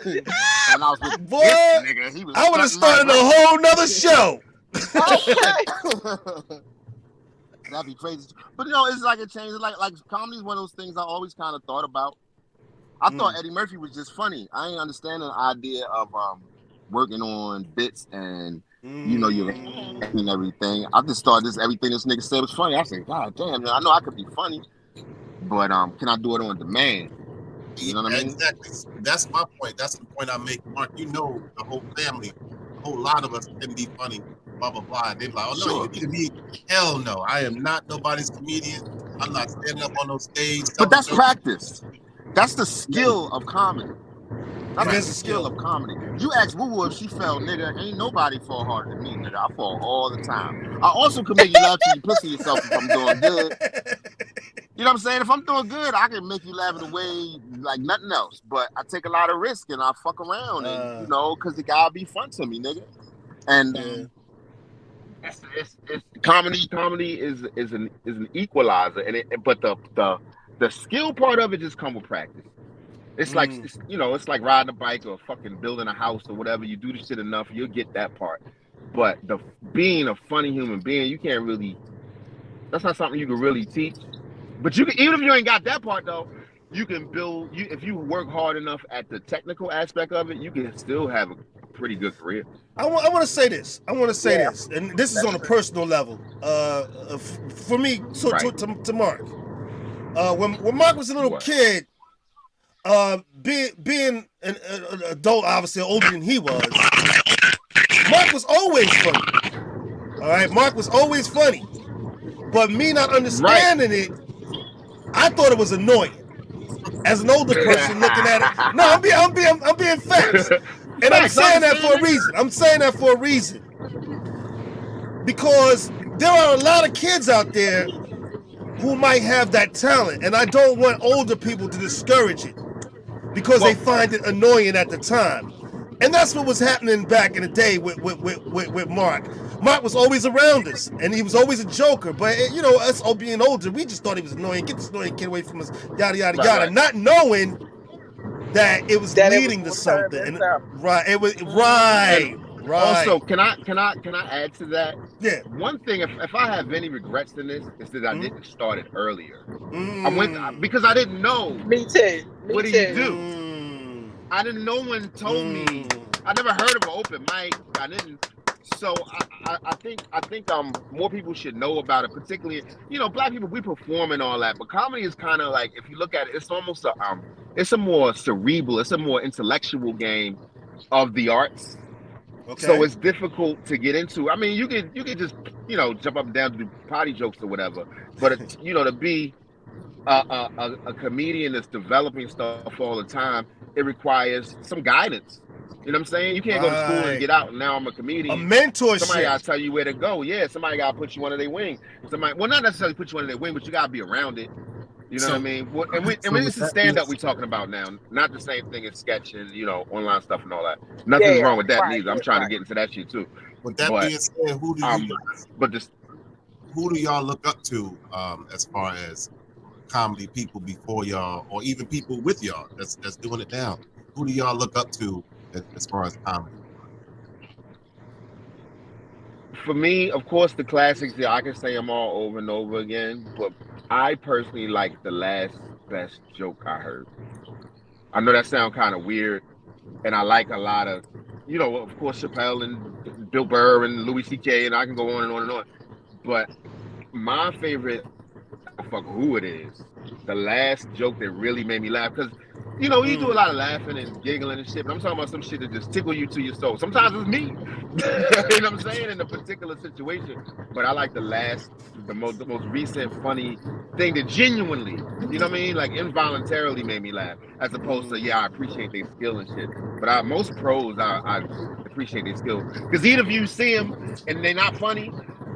[SPEAKER 6] When I was with
[SPEAKER 2] Boy,
[SPEAKER 6] this nigga, he was
[SPEAKER 2] I would have started a whole nother show.
[SPEAKER 6] That'd be crazy. But you know, it's like a change. Like comedy is one of those things I always kind of thought about. I thought Eddie Murphy was just funny. I ain't understand the idea of working on bits and you know your and everything. I just thought everything this nigga said was funny. I said, God damn, man, I know I could be funny, but can I do it on demand? You know what I mean?
[SPEAKER 3] Exactly. That's my point. That's the point I make, Mark. You know, the whole family, a whole lot of us can be funny. Blah blah blah. They're like, oh no, you me? Hell no, I am not nobody's comedian. I'm not standing up on those stages.
[SPEAKER 6] But that's practice. That's the skill of comedy. That's the skill of comedy. You ask Woo Woo if she fell, nigga, ain't nobody fall harder than me, nigga. I fall all the time. I also can make you laugh till you pussy yourself if I'm doing good. You know what I'm saying? If I'm doing good, I can make you laugh in a way like nothing else. But I take a lot of risk and I fuck around, and you know, because it gotta be fun to me, nigga. And it's comedy. Comedy is an equalizer, but the skill part of it just come with practice. It's like it's like riding a bike or fucking building a house or whatever. You do the shit enough, you'll get that part. But being a funny human being, you can't really. That's not something you can really teach. But you can, even if you ain't got that part though, you can build. If you work hard enough at the technical aspect of it, you can still have a pretty good career.
[SPEAKER 2] I want to say this. This, and this is on a personal level. For me, to Mark. When Mark was a little kid, being an adult, obviously older than he was, Mark was always funny. All right, Mark was always funny, but me not understanding it, I thought it was annoying. As an older person looking at it, no, I'm being facts, and I'm saying that for a reason. Because there are a lot of kids out there who might have that talent, and I don't want older people to discourage it because they find it annoying at the time. And that's what was happening back in the day with Mark. Mark was always around us, and he was always a joker. But you know, us all being older, we just thought he was annoying. Get this annoying kid away from us, yada yada yada. Not knowing that it was leading to something. And, it was right.
[SPEAKER 6] Also, can I add to that?
[SPEAKER 2] Yeah.
[SPEAKER 6] One thing, if I have any regrets in this, is that I didn't start it earlier. I went because I didn't know.
[SPEAKER 5] Me too.
[SPEAKER 6] What do you do? I didn't. No one told me. I never heard of an open mic. I didn't. So I think more people should know about it, particularly black people, we perform and all that, but comedy is kind of like, if you look at it, it's almost it's a more cerebral, it's a more intellectual game of the arts.
[SPEAKER 2] Okay.
[SPEAKER 6] So it's difficult to get into. I mean, you could just jump up and down, do potty jokes or whatever, but to be a comedian that's developing stuff all the time, it requires some guidance. You know what I'm saying? You can't go to school and get out and now I'm a comedian.
[SPEAKER 2] A mentorship.
[SPEAKER 6] Somebody gotta tell you where to go. Yeah, somebody gotta put you under their wing. Well, not necessarily put you under their wing, but you gotta be around it. You know what I mean? And this is stand-up we talking about now, not the same thing as sketch and online stuff and all that. Nothing's wrong with that neither. I'm trying to get into that shit too.
[SPEAKER 3] With that being said, who do y'all look up to as far as comedy people before y'all, or even people with y'all that's doing it now? Who do y'all look up to as far as comedy?
[SPEAKER 6] For me, of course, the classics. Yeah, I can say them all over and over again, but I personally like the last best joke I heard. I know that sounds kind of weird, and I like a lot of, of course, Chappelle and Bill Burr and Louis C.K. and I can go on and on and on. But my favorite, fuck who it is, the last joke that really made me laugh, because you do a lot of laughing and giggling and shit, but I'm talking about some shit that just tickle you to your soul. Sometimes it's me, you know what I'm saying, in a particular situation. But I like the most recent funny thing that genuinely, you know what I mean, like involuntarily made me laugh, as opposed to I appreciate their skill and shit. But most pros, I appreciate their skill, because even if you see them and they're not funny,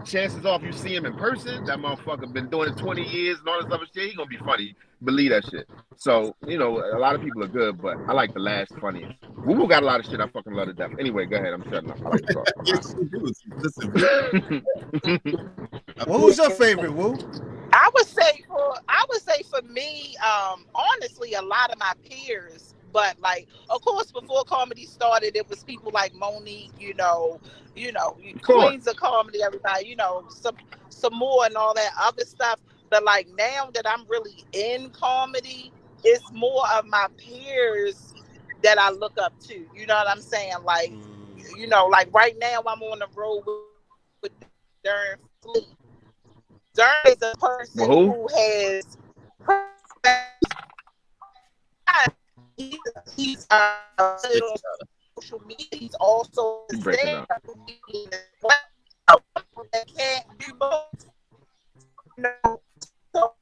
[SPEAKER 6] chances are if you see him in person, that motherfucker been doing it 20 years and all this other shit, he gonna be funny. Believe that shit. So, a lot of people are good, but I like the last funniest. Woo got a lot of shit I fucking love to death. Anyway, go ahead. I'm shutting up. I like to talk.
[SPEAKER 3] Yes, you do. Listen.
[SPEAKER 2] Who's your favorite, Woo?
[SPEAKER 5] I would say for me, honestly, a lot of my peers. But of course, before comedy started, it was people like Monique, queens of comedy, everybody, some more and all that other stuff. But now that I'm really in comedy, it's more of my peers that I look up to. You know what I'm saying? Right now I'm on the road with Darren Fleet. Darren is a person who has he's on social media. He's also a stand-up comedian as well. That can't do both. So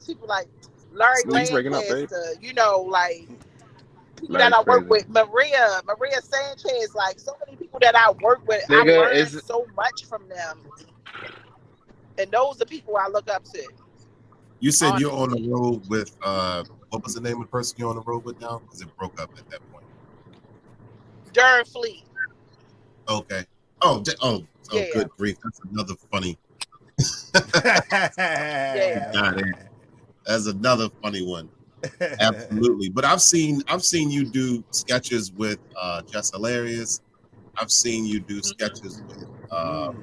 [SPEAKER 5] people like Larry Lancaster, people that I work with, Maria Sanchez, so many people that I work with, I learned so much from them. And those are people I look up to.
[SPEAKER 3] You said you're on the road with what was the name of the person you're on the road with now? Because it broke up at that point.
[SPEAKER 5] Darren Fleet.
[SPEAKER 3] Okay. Oh,
[SPEAKER 5] yeah.
[SPEAKER 3] Good grief. That's another funny.
[SPEAKER 5] Yeah.
[SPEAKER 3] That's another funny one. Absolutely. But I've seen you do sketches with Jess Hilarious. I've seen you do sketches with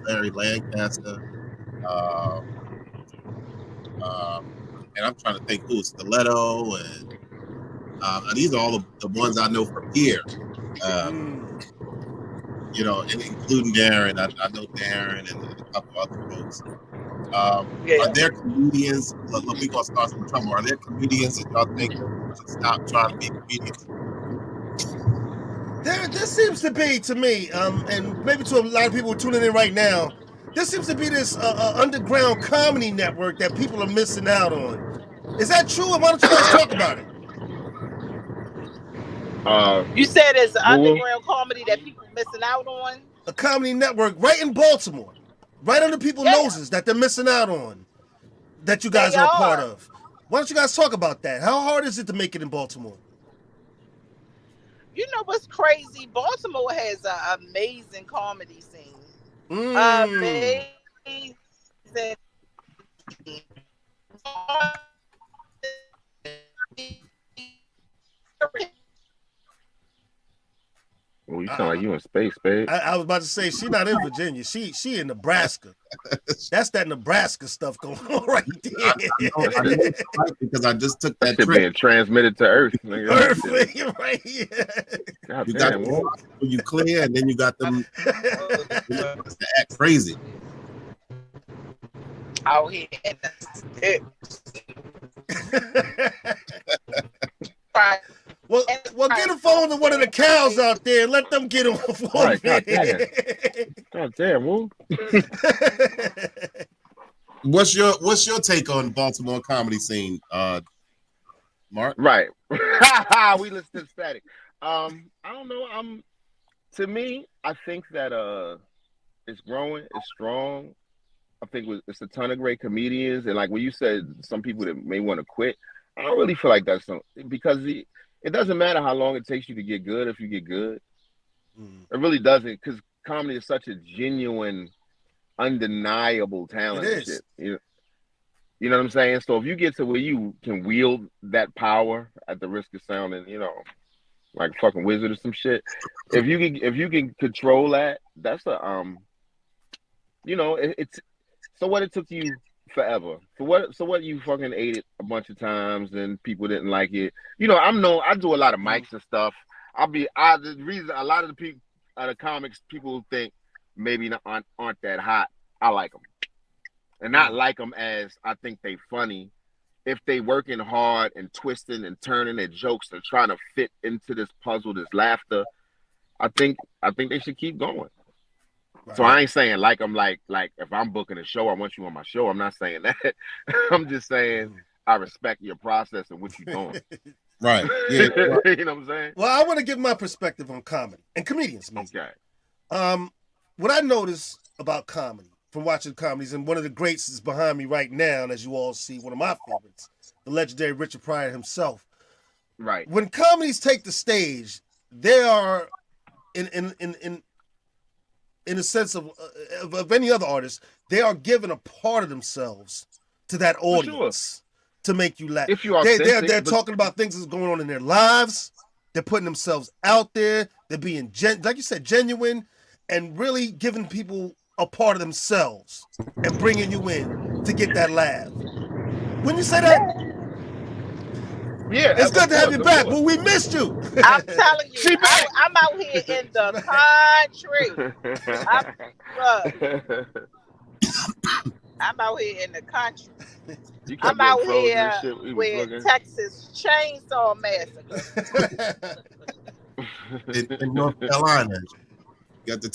[SPEAKER 3] Larry Lancaster. And I'm trying to think who Stiletto, and these are all the ones I know from here. And including Darren. I know Darren and a couple other folks. Are there comedians? Look, we gonna start some trouble. Are there comedians that y'all think should stop trying to be comedians?
[SPEAKER 2] There seems to be, to me, and maybe to a lot of people tuning in right now, there seems to be this underground comedy network that people are missing out on. Is that true? And why don't you guys talk about it?
[SPEAKER 5] You said it's an underground comedy that people are missing out on?
[SPEAKER 2] A comedy network right in Baltimore, right under people's noses that they're missing out on, that you guys are a part of. Why don't you guys talk about that? How hard is it to make it in Baltimore?
[SPEAKER 5] You know what's crazy? Baltimore has an amazing comedy scene. Amazing.
[SPEAKER 7] Well, you sound like you in space, babe.
[SPEAKER 2] I was about to say she's not in Virginia. She in Nebraska. That's that Nebraska stuff going on right there.
[SPEAKER 3] I know it's right because I just took that
[SPEAKER 7] Shit
[SPEAKER 3] trip.
[SPEAKER 7] being transmitted to Earth. Nigga.
[SPEAKER 2] Earth, right here.
[SPEAKER 7] God
[SPEAKER 3] You
[SPEAKER 7] damn,
[SPEAKER 3] got
[SPEAKER 7] Wolf.
[SPEAKER 3] you clear, and then you got them to act crazy.
[SPEAKER 5] Out here in the right.
[SPEAKER 2] Well, get a phone to one of the cows out there and let them get on for
[SPEAKER 7] Right,
[SPEAKER 2] a
[SPEAKER 7] God damn, Wolf.
[SPEAKER 3] What's your take on Baltimore comedy scene, Mark?
[SPEAKER 7] Right. We listen to Static. I don't know. To me, I think that it's growing, it's strong. I think it's a ton of great comedians, and like when you said some people that may want to quit, I don't really feel like that's because it doesn't matter how long it takes you to get good if you get good. It really doesn't, because comedy is such a genuine, undeniable talent.
[SPEAKER 2] It
[SPEAKER 7] and
[SPEAKER 2] is.
[SPEAKER 7] Shit. You know what I'm saying? So if you get to where you can wield that power at the risk of sounding, like a fucking wizard or some shit, if you can control that, that's it's so what it took you forever. So what you fucking ate it a bunch of times and people didn't like it. I do a lot of mics and stuff. The reason a lot of the people, the comics, people think maybe aren't that hot. I like them, and not like them as I think they funny. If they working hard and twisting and turning their jokes and trying to fit into this puzzle, this laughter, I think they should keep going. Right. So I ain't saying like I'm like if I'm booking a show, I want you on my show. I'm not saying that. I'm just saying I respect your process and what you're doing.
[SPEAKER 3] Right. Yeah.
[SPEAKER 7] You know what I'm saying?
[SPEAKER 2] Well, I want to give my perspective on comedy and comedians, maybe.
[SPEAKER 7] Okay.
[SPEAKER 2] What I notice about comedy from watching comedies, and one of the greats is behind me right now, and as you all see, one of my favorites, the legendary Richard Pryor himself.
[SPEAKER 7] Right.
[SPEAKER 2] When comedies take the stage, they are in a sense of any other artist, they are giving a part of themselves to that audience to make you laugh.
[SPEAKER 7] If you are
[SPEAKER 2] they're talking about things that's going on in their lives. They're putting themselves out there. They're being like you said, genuine, and really giving people a part of themselves and bringing you in to get that laugh. Wouldn't you say that?
[SPEAKER 7] Yeah,
[SPEAKER 2] it's good to have you back. Well, we missed you.
[SPEAKER 5] I'm telling you, I'm out here in the country. I'm out here in the country. I'm out here with Texas Chainsaw Massacre.
[SPEAKER 3] in North Carolina, you got the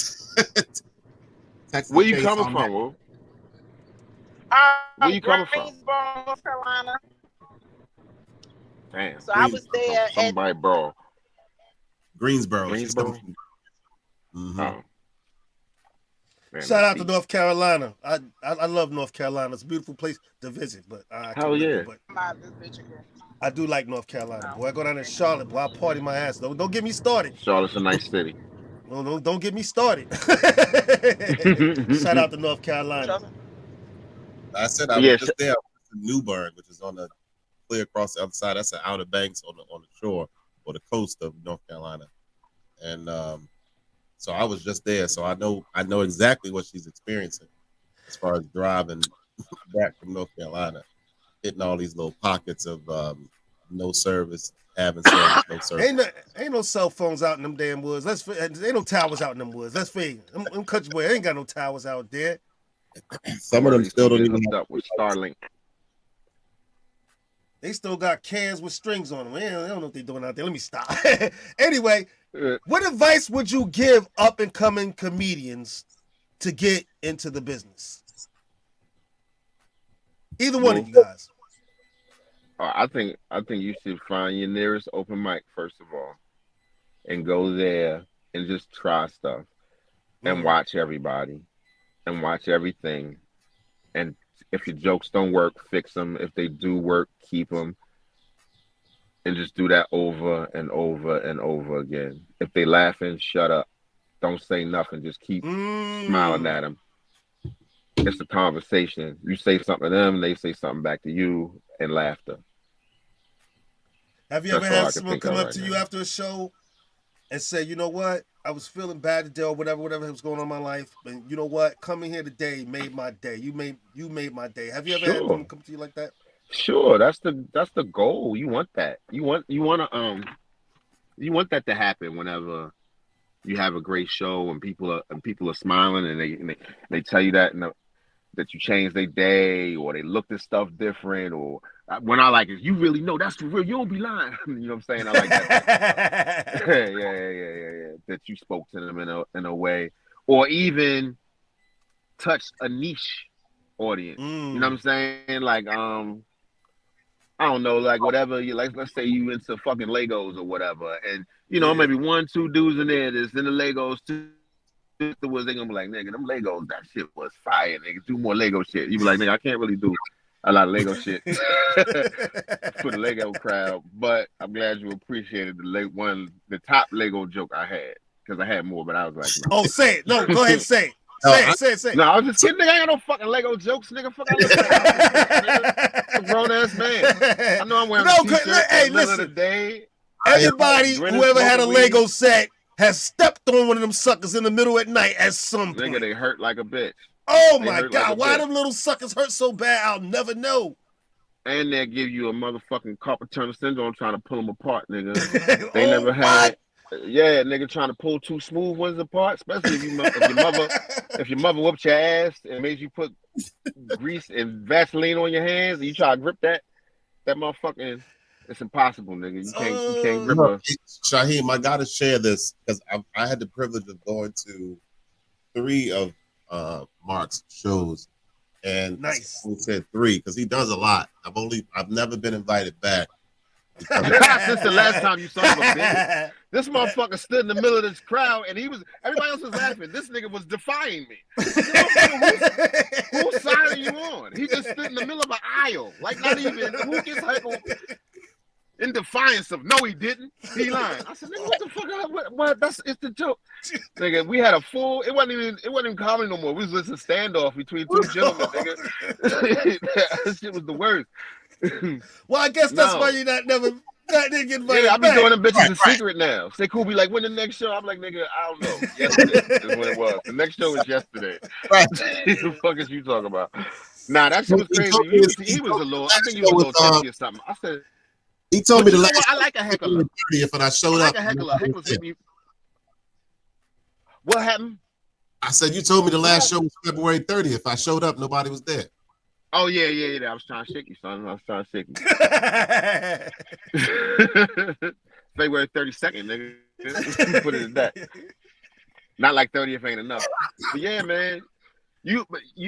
[SPEAKER 3] Texas.
[SPEAKER 7] Where you coming from, Wolf? Where you coming from?
[SPEAKER 5] Greensboro, North Carolina.
[SPEAKER 7] Damn.
[SPEAKER 5] So I was there.
[SPEAKER 7] Somebody, bro.
[SPEAKER 3] Greensboro.
[SPEAKER 2] Mm-hmm. Oh. Shout out to North Carolina. I love North Carolina. It's a beautiful place to visit, but
[SPEAKER 7] hell yeah.
[SPEAKER 2] I do like North Carolina. Boy, I go down to Charlotte, boy, I party my ass. Don't get me started.
[SPEAKER 7] Charlotte's a nice city.
[SPEAKER 2] No, don't get me started. Shout out to North Carolina.
[SPEAKER 3] I said I was just there. Newburgh, which is on the clear across the other side. That's the Outer Banks on the shore or the coast of North Carolina, and so I was just there. So I know exactly what she's experiencing as far as driving back from North Carolina, hitting all these little pockets of no service, having service, no service.
[SPEAKER 2] Ain't no cell phones out in them damn woods. Ain't no towers out in them woods. Let's figure. Them country boy ain't got no towers out there.
[SPEAKER 3] Some of them still don't even
[SPEAKER 7] up with Starlink.
[SPEAKER 2] They still got cans with strings on them. They don't know what they're doing out there. Let me stop. Anyway, what advice would you give up and coming comedians to get into the business? Either one of you guys.
[SPEAKER 7] I think you should find your nearest open mic first of all, and go there and just try stuff, and watch everybody, and watch everything, and if your jokes don't work, fix them. If they do work, keep them, and just do that over and over and over again. If they laughing, shut up, don't say nothing, just keep smiling at them. It's a conversation. You say something to them, they say something back to you, and laughter.
[SPEAKER 2] Have you ever had someone come up to you after a show and say, you know what? I was feeling bad today or whatever was going on in my life. And you know what? Coming here today made my day. You made my day. Have you ever had
[SPEAKER 7] Sure.
[SPEAKER 2] someone come to you like that?
[SPEAKER 7] Sure, that's the goal. You want that. You want that to happen whenever you have a great show and people are smiling and they tell you that that you changed their day or they looked at stuff different or when I like it, you really know that's for real. You don't be lying. You know what I'm saying? I like that. yeah. That you spoke to them in a way, or even touched a niche audience. You know what I'm saying? Like I don't know, like whatever you like. Let's say you into fucking Legos or whatever, and you know maybe 1-2 dudes in there that's in the Legos too. Afterwards, they gonna be like, nigga, them Legos, that shit was fire, nigga. Do more Lego shit. You be like, nigga, I can't really do a lot of Lego shit for the Lego crowd, but I'm glad you appreciated the top Lego joke I had because I had more, but I was like, no.
[SPEAKER 2] Oh, say it. No, go ahead and say it. Say it.
[SPEAKER 7] No, I was just kidding. Nigga, I ain't got no fucking Lego jokes, nigga. Fuck, I'm a grown ass man. I know I'm wearing a t-shirt. Hey, listen. Of the day.
[SPEAKER 2] Everybody, whoever had a Lego set, has stepped on one of them suckers in the middle at night at some point.
[SPEAKER 7] Nigga, they hurt like a bitch.
[SPEAKER 2] Oh my God, why them little suckers hurt so bad? I'll never know.
[SPEAKER 7] And they give you a motherfucking carpal tunnel syndrome trying to pull them apart, nigga. They never had. Yeah, nigga, trying to pull two smooth ones apart, especially if your mother whooped your ass and made you put grease and Vaseline on your hands and you try to grip that motherfucking, it's impossible, nigga. You can't grip her.
[SPEAKER 3] Shaheem, I gotta share this because I had the privilege of going to 3 of Mark's shows, and
[SPEAKER 2] nice.
[SPEAKER 3] We said 3 because he does a lot. I've never been invited back.
[SPEAKER 7] Since the last time you saw him, this motherfucker stood in the middle of this crowd and everybody else was laughing. This nigga was defying me. Whose side are you on? He just stood in the middle of an aisle, like not even who gets heckled in defiance of no, he didn't. He lying. I said, nigga, what the fuck? What? It's the joke. Nigga, we had a full. It wasn't even comedy no more. We was listening to standoff between 2 gentlemen. Nigga, this shit was the worst.
[SPEAKER 2] Well, I guess that's why you didn't get invited.
[SPEAKER 7] Yeah, I be doing them bitches in secret now. Say cool, be like, when the next show? I'm like, nigga, I don't know. Yesterday is when it was. The next show was yesterday. Right. The fuck is you talking about? Nah, that shit was crazy. He was a little. I think he was a little tipsy or something. I said.
[SPEAKER 3] He told me the last.
[SPEAKER 7] I like a heckler.
[SPEAKER 3] 30th, and I showed up.
[SPEAKER 7] I like a heckler. Heckler's hit me. What happened?
[SPEAKER 3] I said you told me the last show was February 30th. I showed up, nobody was there.
[SPEAKER 7] Oh yeah. I was trying to shake you, son. February 32nd, nigga. Put it at that. Not like 30th ain't enough. But yeah, man.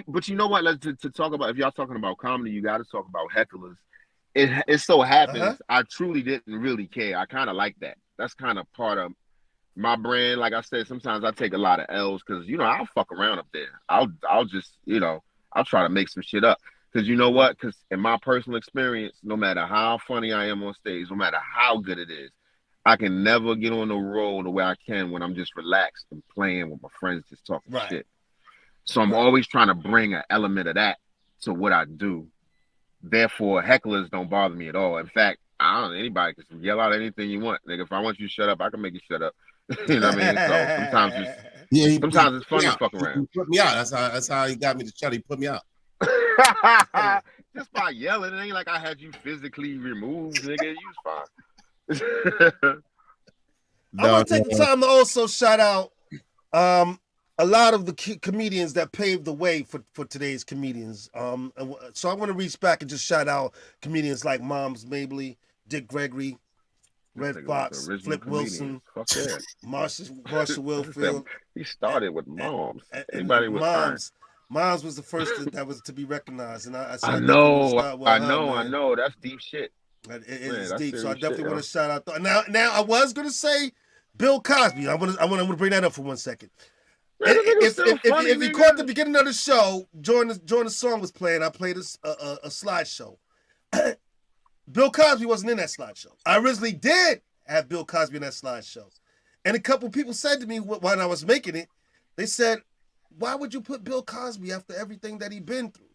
[SPEAKER 7] But you know what? To talk about, if y'all talking about comedy, you got to talk about hecklers. It so happens I truly didn't really care. I kind of like that. That's kind of part of my brand. Like I said, sometimes I take a lot of L's because I'll fuck around up there. I'll just I'll try to make some shit up. Because you know what? Because in my personal experience, no matter how funny I am on stage, no matter how good it is, I can never get on the road the way I can when I'm just relaxed and playing with my friends, just talking shit. So I'm always trying to bring an element of that to what I do. Therefore, hecklers don't bother me at all. In fact, anybody can yell out anything you want. Nigga, if I want you to shut up, I can make you shut up. You know what I mean? So sometimes it's fun to fuck around.
[SPEAKER 3] He put me out. That's how he got me to shut. He put me out.
[SPEAKER 7] Just by yelling, it ain't like I had you physically removed, nigga. You was fine.
[SPEAKER 2] I want to take the time to also shout out a lot of the comedians that paved the way for today's comedians. So I want to reach back and just shout out comedians like Moms Mabley, Dick Gregory, Red Fox, Flip Wilson, Marsha Wilfield.
[SPEAKER 7] He started with Moms. Anybody with
[SPEAKER 2] Moms. Moms was the first that was to be recognized, and I
[SPEAKER 7] know. That's deep shit.
[SPEAKER 2] It is deep, so I definitely want to shout out. Now I was going to say Bill Cosby. I want to bring that up for 1 second. If you caught the beginning of the show, during the song was playing, I played a slideshow. Bill Cosby wasn't in that slideshow. I originally did have Bill Cosby in that slideshow, and a couple people said to me when I was making it, they said, why would you put Bill Cosby after everything that he'd been through?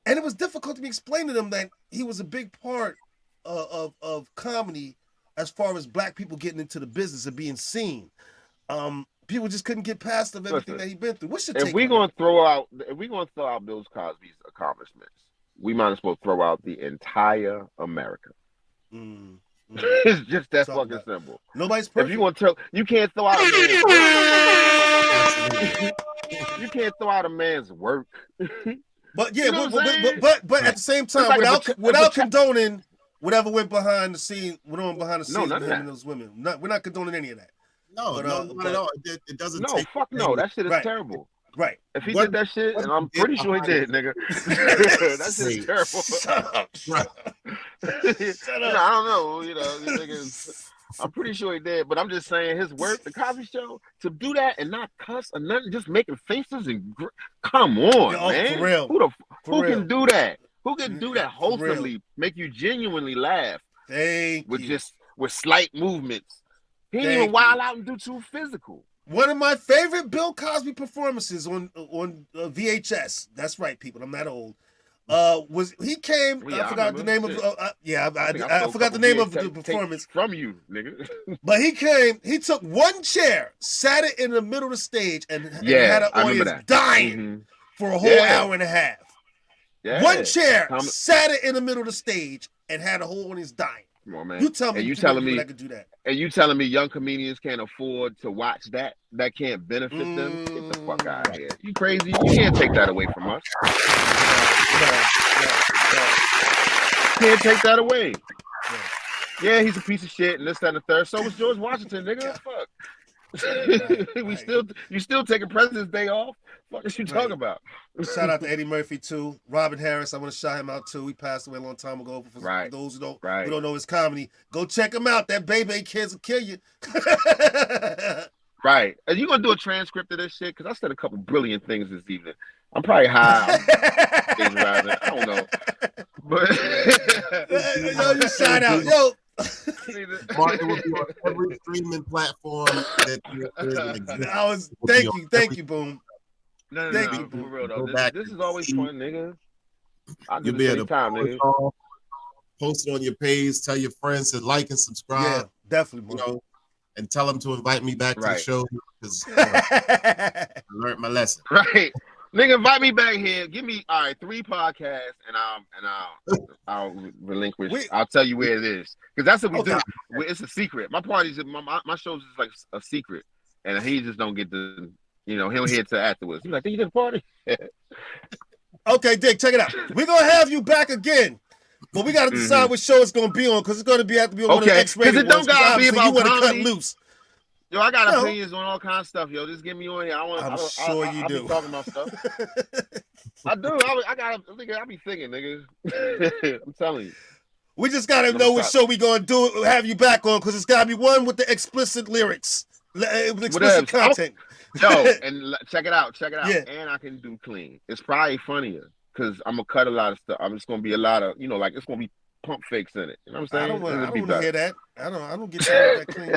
[SPEAKER 2] And it was difficult to me explain to them that he was a big part of comedy as far as black people getting into the business of being seen. People just couldn't get past of everything that he's been through. What's your take?
[SPEAKER 7] If we're gonna throw out Bill Cosby's accomplishments, we might as well throw out the entire America. It's just that fucking simple.
[SPEAKER 2] Nobody's perfect.
[SPEAKER 7] If you want to, you can't throw out a man's you can't throw out a man's work.
[SPEAKER 2] But yeah,
[SPEAKER 7] You know
[SPEAKER 2] but at the same time,
[SPEAKER 7] like
[SPEAKER 2] without condoning whatever went behind the scene, with him
[SPEAKER 7] none of
[SPEAKER 2] and those women. We're not condoning any of that.
[SPEAKER 3] No, not at all. It doesn't.
[SPEAKER 7] No, fuck no. That shit is terrible.
[SPEAKER 2] Right.
[SPEAKER 7] If he did that shit, and I'm pretty sure he did, nigga. That shit is terrible.
[SPEAKER 2] Shut up.
[SPEAKER 7] Shut up. I don't know. Niggas, I'm pretty sure he did, but I'm just saying his work, the Cosby Show, to do that and not cuss or nothing, just making faces and come on, man.
[SPEAKER 2] For real.
[SPEAKER 7] Who can do that? Who can do that wholesomely, make you genuinely laugh? With slight movements. He didn't even wild out and do too physical.
[SPEAKER 2] One of my favorite Bill Cosby performances on VHS. That's right, people. I'm not old. Was he came? I forgot the name of. I forgot the name of the performance
[SPEAKER 7] from you, nigga.
[SPEAKER 2] But he came. He took one chair, sat it in the middle of the stage, and had an audience dying for a whole hour and a half. Yeah. One chair, sat it in the middle of the stage, and had a whole audience dying.
[SPEAKER 7] Come on, man.
[SPEAKER 2] You tell me, I could do that.
[SPEAKER 7] And you telling me young comedians can't afford to watch that? That can't benefit them? Get the fuck out of here. You crazy? You can't take that away from us. Can't take that away. Yeah, he's a piece of shit and this, that, and the third. So was George Washington, nigga. Fuck. You still taking President's Day off? What is you talking about?
[SPEAKER 2] Shout out to Eddie Murphy too. Robin Harris, I want to shout him out too. He passed away a long time ago. For those who don't know his comedy, go check him out. That Baby Kids will kill you.
[SPEAKER 7] Right. Are you gonna do a transcript of this shit? Because I said a couple brilliant things this evening. I'm probably high. I don't know. But
[SPEAKER 2] yo, you shout out. Yo.
[SPEAKER 3] Mark, it will be on every streaming platform that
[SPEAKER 2] thank you, Boom.
[SPEAKER 7] No, for real though. This is always fun, nigga.
[SPEAKER 3] You'll be able to nigga. Post it on your page, tell your friends to like and subscribe.
[SPEAKER 2] Yeah, definitely, bro.
[SPEAKER 3] And tell them to invite me back to the show because I learned my lesson.
[SPEAKER 7] Right. Nigga, invite me back here. Give me 3 podcasts, and I'll relinquish. I'll tell you where it is because that's what we do. It's a secret. My parties, my shows is like a secret, and he just don't get the. He'll hear it afterwards. He's like, "Did you get a party?"
[SPEAKER 2] Okay, Dick, check it out. We're gonna have you back again, but we gotta decide what show it's gonna be on because it's gonna have to be on one of the X-rated ones.
[SPEAKER 7] Because it don't gotta be about
[SPEAKER 2] you want to cut
[SPEAKER 7] comedy.
[SPEAKER 2] loose.
[SPEAKER 7] Yo, I got opinions on all kinds of stuff. Yo, just get me on here.
[SPEAKER 2] I'm sure you do.
[SPEAKER 7] Be talking about stuff. I do. I be thinking, nigga. I'm telling you.
[SPEAKER 2] We just gotta know what show we gonna have you back on because it's gotta be one with the explicit lyrics, explicit content.
[SPEAKER 7] Yo, and check it out. Yeah. And I can do clean. It's probably funnier because I'm gonna cut a lot of stuff. I'm just gonna be a lot of, like it's gonna be pump fakes in it. You know what I'm saying?
[SPEAKER 2] I don't want to hear that. I don't get that clean.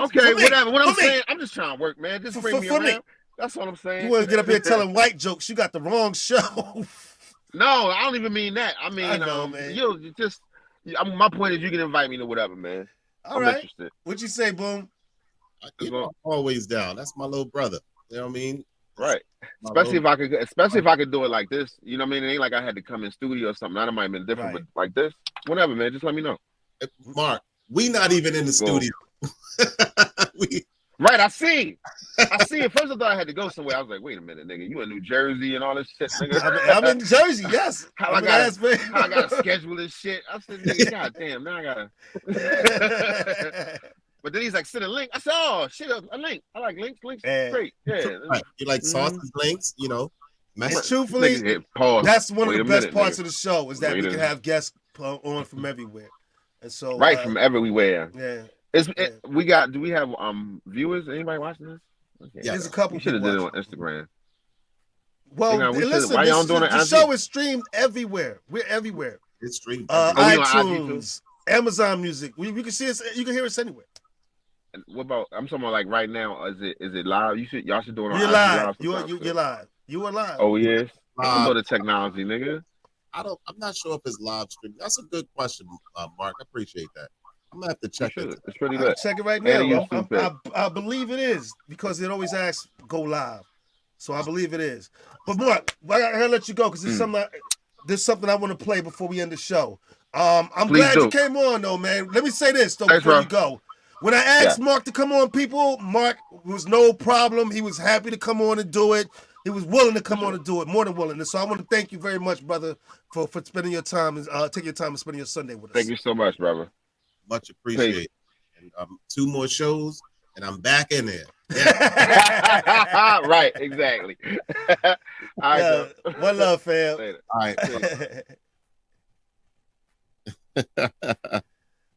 [SPEAKER 7] Okay, whatever. What I'm saying, I'm just trying to work, man. Just bring me around. Me. That's what I'm saying.
[SPEAKER 2] You want to get up here telling white jokes? You got the wrong show.
[SPEAKER 7] No, I don't even mean that. I mean,
[SPEAKER 2] I know, man.
[SPEAKER 7] My point is, you can invite me to whatever, man.
[SPEAKER 2] I'm interested. What'd you say, Boom?
[SPEAKER 3] I'm always down. That's my little brother. You know what I mean?
[SPEAKER 7] Right. Especially if I could do it like this. You know what I mean? It ain't like I had to come in studio or something. That might have been different, but like this, whatever, man. Just let me know.
[SPEAKER 3] Mark, we not even in the studio.
[SPEAKER 7] Right, I see it. First I thought I had to go somewhere. I was like, wait a minute, nigga. You in New Jersey and all this shit, nigga.
[SPEAKER 2] I'm in Jersey, yes.
[SPEAKER 7] How I gotta schedule this shit. I said, nigga, goddamn, now I gotta. But then he's like, send a link. I said, oh, shit, a link. I like links. Links great. Yeah.
[SPEAKER 3] Right. You like sausage links,
[SPEAKER 2] And truthfully, that's one of the best parts of the show is that we can have guests on from everywhere. And so
[SPEAKER 7] from everywhere.
[SPEAKER 2] Yeah.
[SPEAKER 7] Do we have viewers? Anybody watching this? Okay.
[SPEAKER 2] Yeah, there's a couple.
[SPEAKER 7] You should have did it on Instagram.
[SPEAKER 2] Well, listen, the show is streamed everywhere. We're everywhere.
[SPEAKER 3] It's streamed.
[SPEAKER 2] iTunes, Amazon Music. You can see us. You can hear us anywhere.
[SPEAKER 7] What about? I'm talking about like right now. Is it live? Y'all should do it on.
[SPEAKER 2] You're live. You're live. You are live.
[SPEAKER 7] Oh yes. I know the technology, nigga.
[SPEAKER 3] I'm not sure if it's live stream. That's a good question, Mark. I appreciate that. I'm gonna have to check it.
[SPEAKER 7] It's pretty
[SPEAKER 2] I'll
[SPEAKER 7] lit.
[SPEAKER 2] check it right
[SPEAKER 7] And a
[SPEAKER 2] now.
[SPEAKER 7] YouTube page.
[SPEAKER 2] I believe it is because it always asks go live, so I believe it is. But Mark, I gotta let you go because there's something I want to play before we end the show. I'm
[SPEAKER 7] Please
[SPEAKER 2] glad
[SPEAKER 7] do.
[SPEAKER 2] you came on though, man. Let me say this though
[SPEAKER 7] Thanks,
[SPEAKER 2] before
[SPEAKER 7] bro.
[SPEAKER 2] you go. When I asked Mark to come on, people, Mark was no problem. He was happy to come on and do it. He was willing to come on and do it, more than willing. And so I want to thank you very much, brother, for spending your time and taking your time and spending your Sunday with us.
[SPEAKER 7] Thank you so much, brother.
[SPEAKER 3] Much appreciated. And 2 more shows, and I'm back in there. Yeah.
[SPEAKER 7] Right, exactly. All right,
[SPEAKER 2] Yeah, one love, fam.
[SPEAKER 7] Later.
[SPEAKER 3] All right.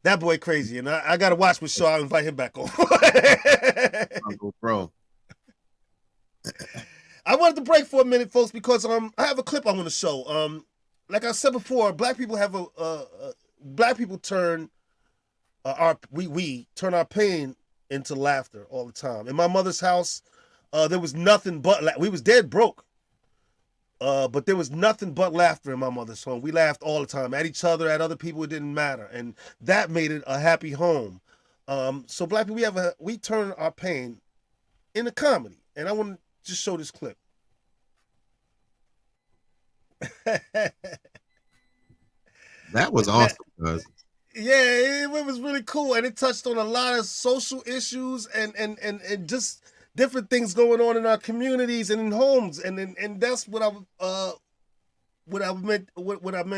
[SPEAKER 2] That boy crazy, and I gotta watch with Shaw. I'll invite him back on.
[SPEAKER 3] Uncle Bro.
[SPEAKER 2] I wanted to break for a minute, folks, because I have a clip I want to show. Like I said before, black people have black people turn we turn our pain into laughter all the time. In my mother's house, there was nothing but we was dead broke. But there was nothing but laughter in my mother's home. We laughed all the time at each other, at other people. It didn't matter, and that made it a happy home. So black people, we turn our pain into comedy, and I want to just show this clip.
[SPEAKER 3] That was awesome, cuz.
[SPEAKER 2] Yeah, it was really cool, and it touched on a lot of social issues and just different things going on in our communities and in homes, and that's what I meant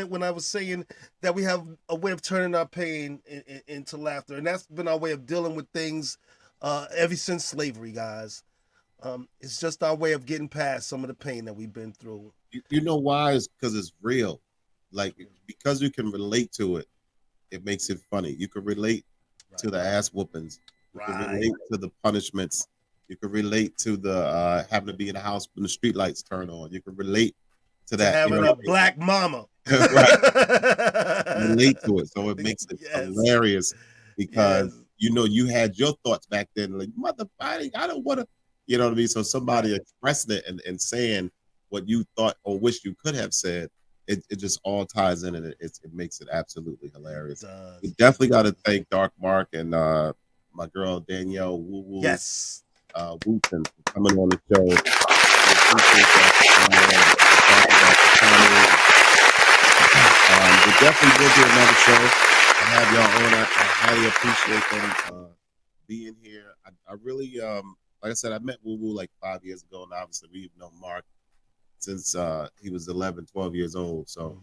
[SPEAKER 2] when I was saying that we have a way of turning our pain into laughter, and that's been our way of dealing with things ever since slavery, guys. It's just our way of getting past some of the pain that we've been through.
[SPEAKER 3] You know why? It's because it's real. Like, because you can relate to it, it makes it funny. You can relate to the ass whoopings. You can relate to the punishments. You can relate to the having to be in the house when the street lights turn on. You can relate to that.
[SPEAKER 2] Having a black mama.
[SPEAKER 3] Right. Relate to it. So it makes it hilarious because you had your thoughts back then, like, mother, I don't want to, you know what I mean? So somebody expressing it and saying what you thought or wish you could have said, it just all ties in, and it makes it absolutely hilarious. We definitely got to thank Dark Mark and my girl Danielle Woo Woo.
[SPEAKER 2] Yes.
[SPEAKER 3] Wooten for coming on the show. We definitely will do another show and have y'all on. I highly appreciate them being here. I really, like I said, I met Woo Woo like 5 years ago, and obviously we've known Mark since he was 11, 12 years old. So,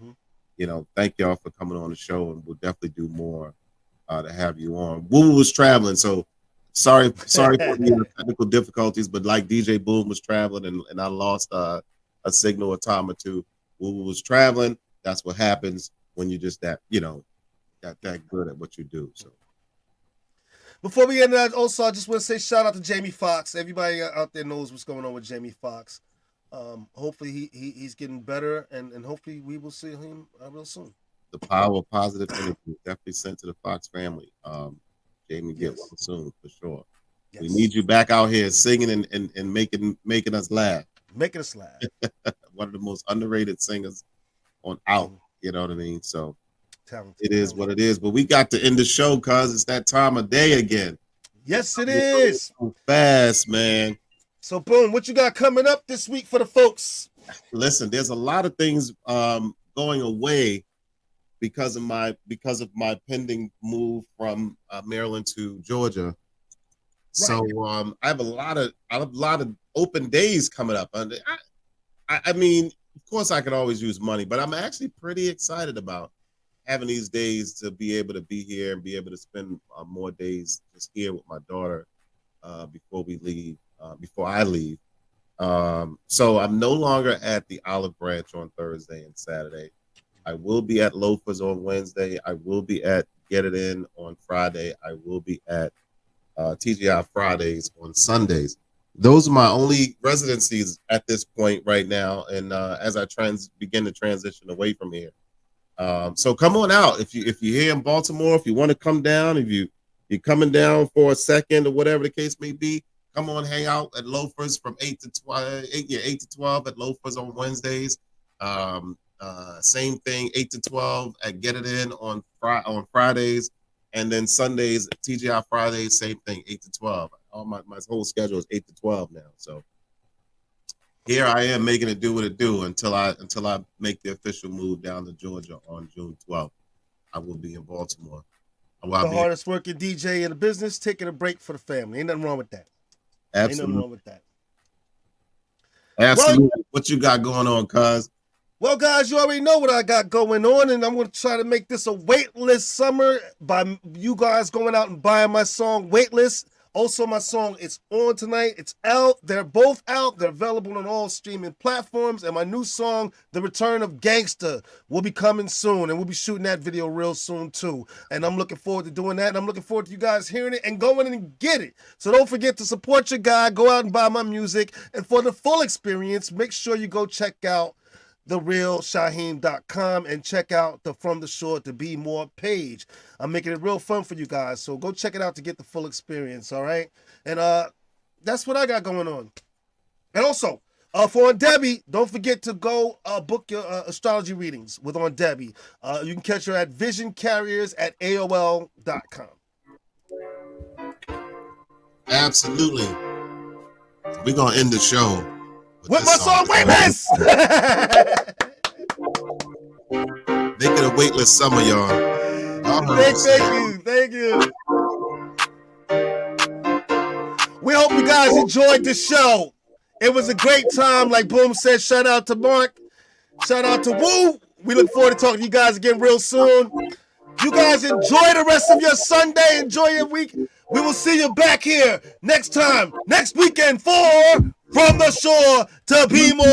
[SPEAKER 3] thank y'all for coming on the show, and we'll definitely do more to have you on. Woo Woo was traveling, so sorry for the technical difficulties, but like DJ Boom was traveling and I lost a signal a time or two. Woo Woo was traveling. That's what happens when you just that good at what you do. So
[SPEAKER 2] before we end that, also I just want to say shout out to Jamie Foxx. Everybody out there knows what's going on with Jamie Foxx. Hopefully he's getting better, and hopefully we will see him real soon.
[SPEAKER 3] The power of positive energy is definitely sent to the Fox family. Jamie, get well soon for sure. Yes. We need you back out here singing and making us laugh.
[SPEAKER 2] Making us laugh.
[SPEAKER 3] One of the most underrated singers on out. You know what I mean? So it is what it is. But we got to end the show because it's that time of day again.
[SPEAKER 2] Yes, it is.
[SPEAKER 3] So fast, man.
[SPEAKER 2] So boom, what you got coming up this week for the folks?
[SPEAKER 3] Listen, there's a lot of things going away because of my pending move from Maryland to Georgia. Right. So I have a lot of open days coming up. And I mean, of course I could always use money, but I'm actually pretty excited about having these days to be able to be here and be able to spend more days just here with my daughter before I leave. So I'm no longer at the Olive Branch on Thursday and Saturday. I will be at Loafers on Wednesday. I will be at Get It In on Friday. I will be at TGI Fridays on Sundays. Those are my only residencies at this point right now. And as I begin to transition away from here. So come on out. If you're here in Baltimore, if you want to come down, if you're coming down for a second or whatever the case may be, come on, hang out at Loafers from 8 to 12 at Loafers on Wednesdays. Same thing, 8 to 12 at Get It In on Fridays. And then Sundays, TGI Fridays, same thing, 8 to 12. All my whole schedule is 8 to 12 now. So here I am making it do what it do until I make the official move down to Georgia on June 12th. I will be in Baltimore.
[SPEAKER 2] The hardest working DJ in the business, taking a break for the family. Ain't nothing wrong with that.
[SPEAKER 3] Absolutely.
[SPEAKER 2] Ain't nothing wrong with that.
[SPEAKER 3] Absolutely. Well, what you got going on, cuz?
[SPEAKER 2] Well, guys, you already know what I got going on, and I'm going to try to make this a waitlist summer by you guys going out and buying my song, Waitlist. Also, my song is on tonight. It's out. They're both out. They're available on all streaming platforms. And my new song, The Return of Gangsta, will be coming soon. And we'll be shooting that video real soon, too. And I'm looking forward to doing that. And I'm looking forward to you guys hearing it and going and get it. So don't forget to support your guy. Go out and buy my music. And for the full experience, make sure you go check out therealshaheem.com and check out the From the Shore to Be More page. I'm making it real fun for you guys, so go check it out to get the full experience, all right? And that's what I got going on. And also, for Aunt Debbie, don't forget to go book your astrology readings with Aunt Debbie. You can catch her at visioncarriers@aol.com.
[SPEAKER 3] Absolutely. We're going to end the show
[SPEAKER 2] with my song, Waitlist!
[SPEAKER 3] Make it a waitlist summer, y'all.
[SPEAKER 2] Thank you. We hope you guys enjoyed the show. It was a great time. Like Boom said, shout out to Mark. Shout out to Woo. We look forward to talking to you guys again real soon. You guys enjoy the rest of your Sunday. Enjoy your week. We will see you back here next time, next weekend for From the Shore to Be More.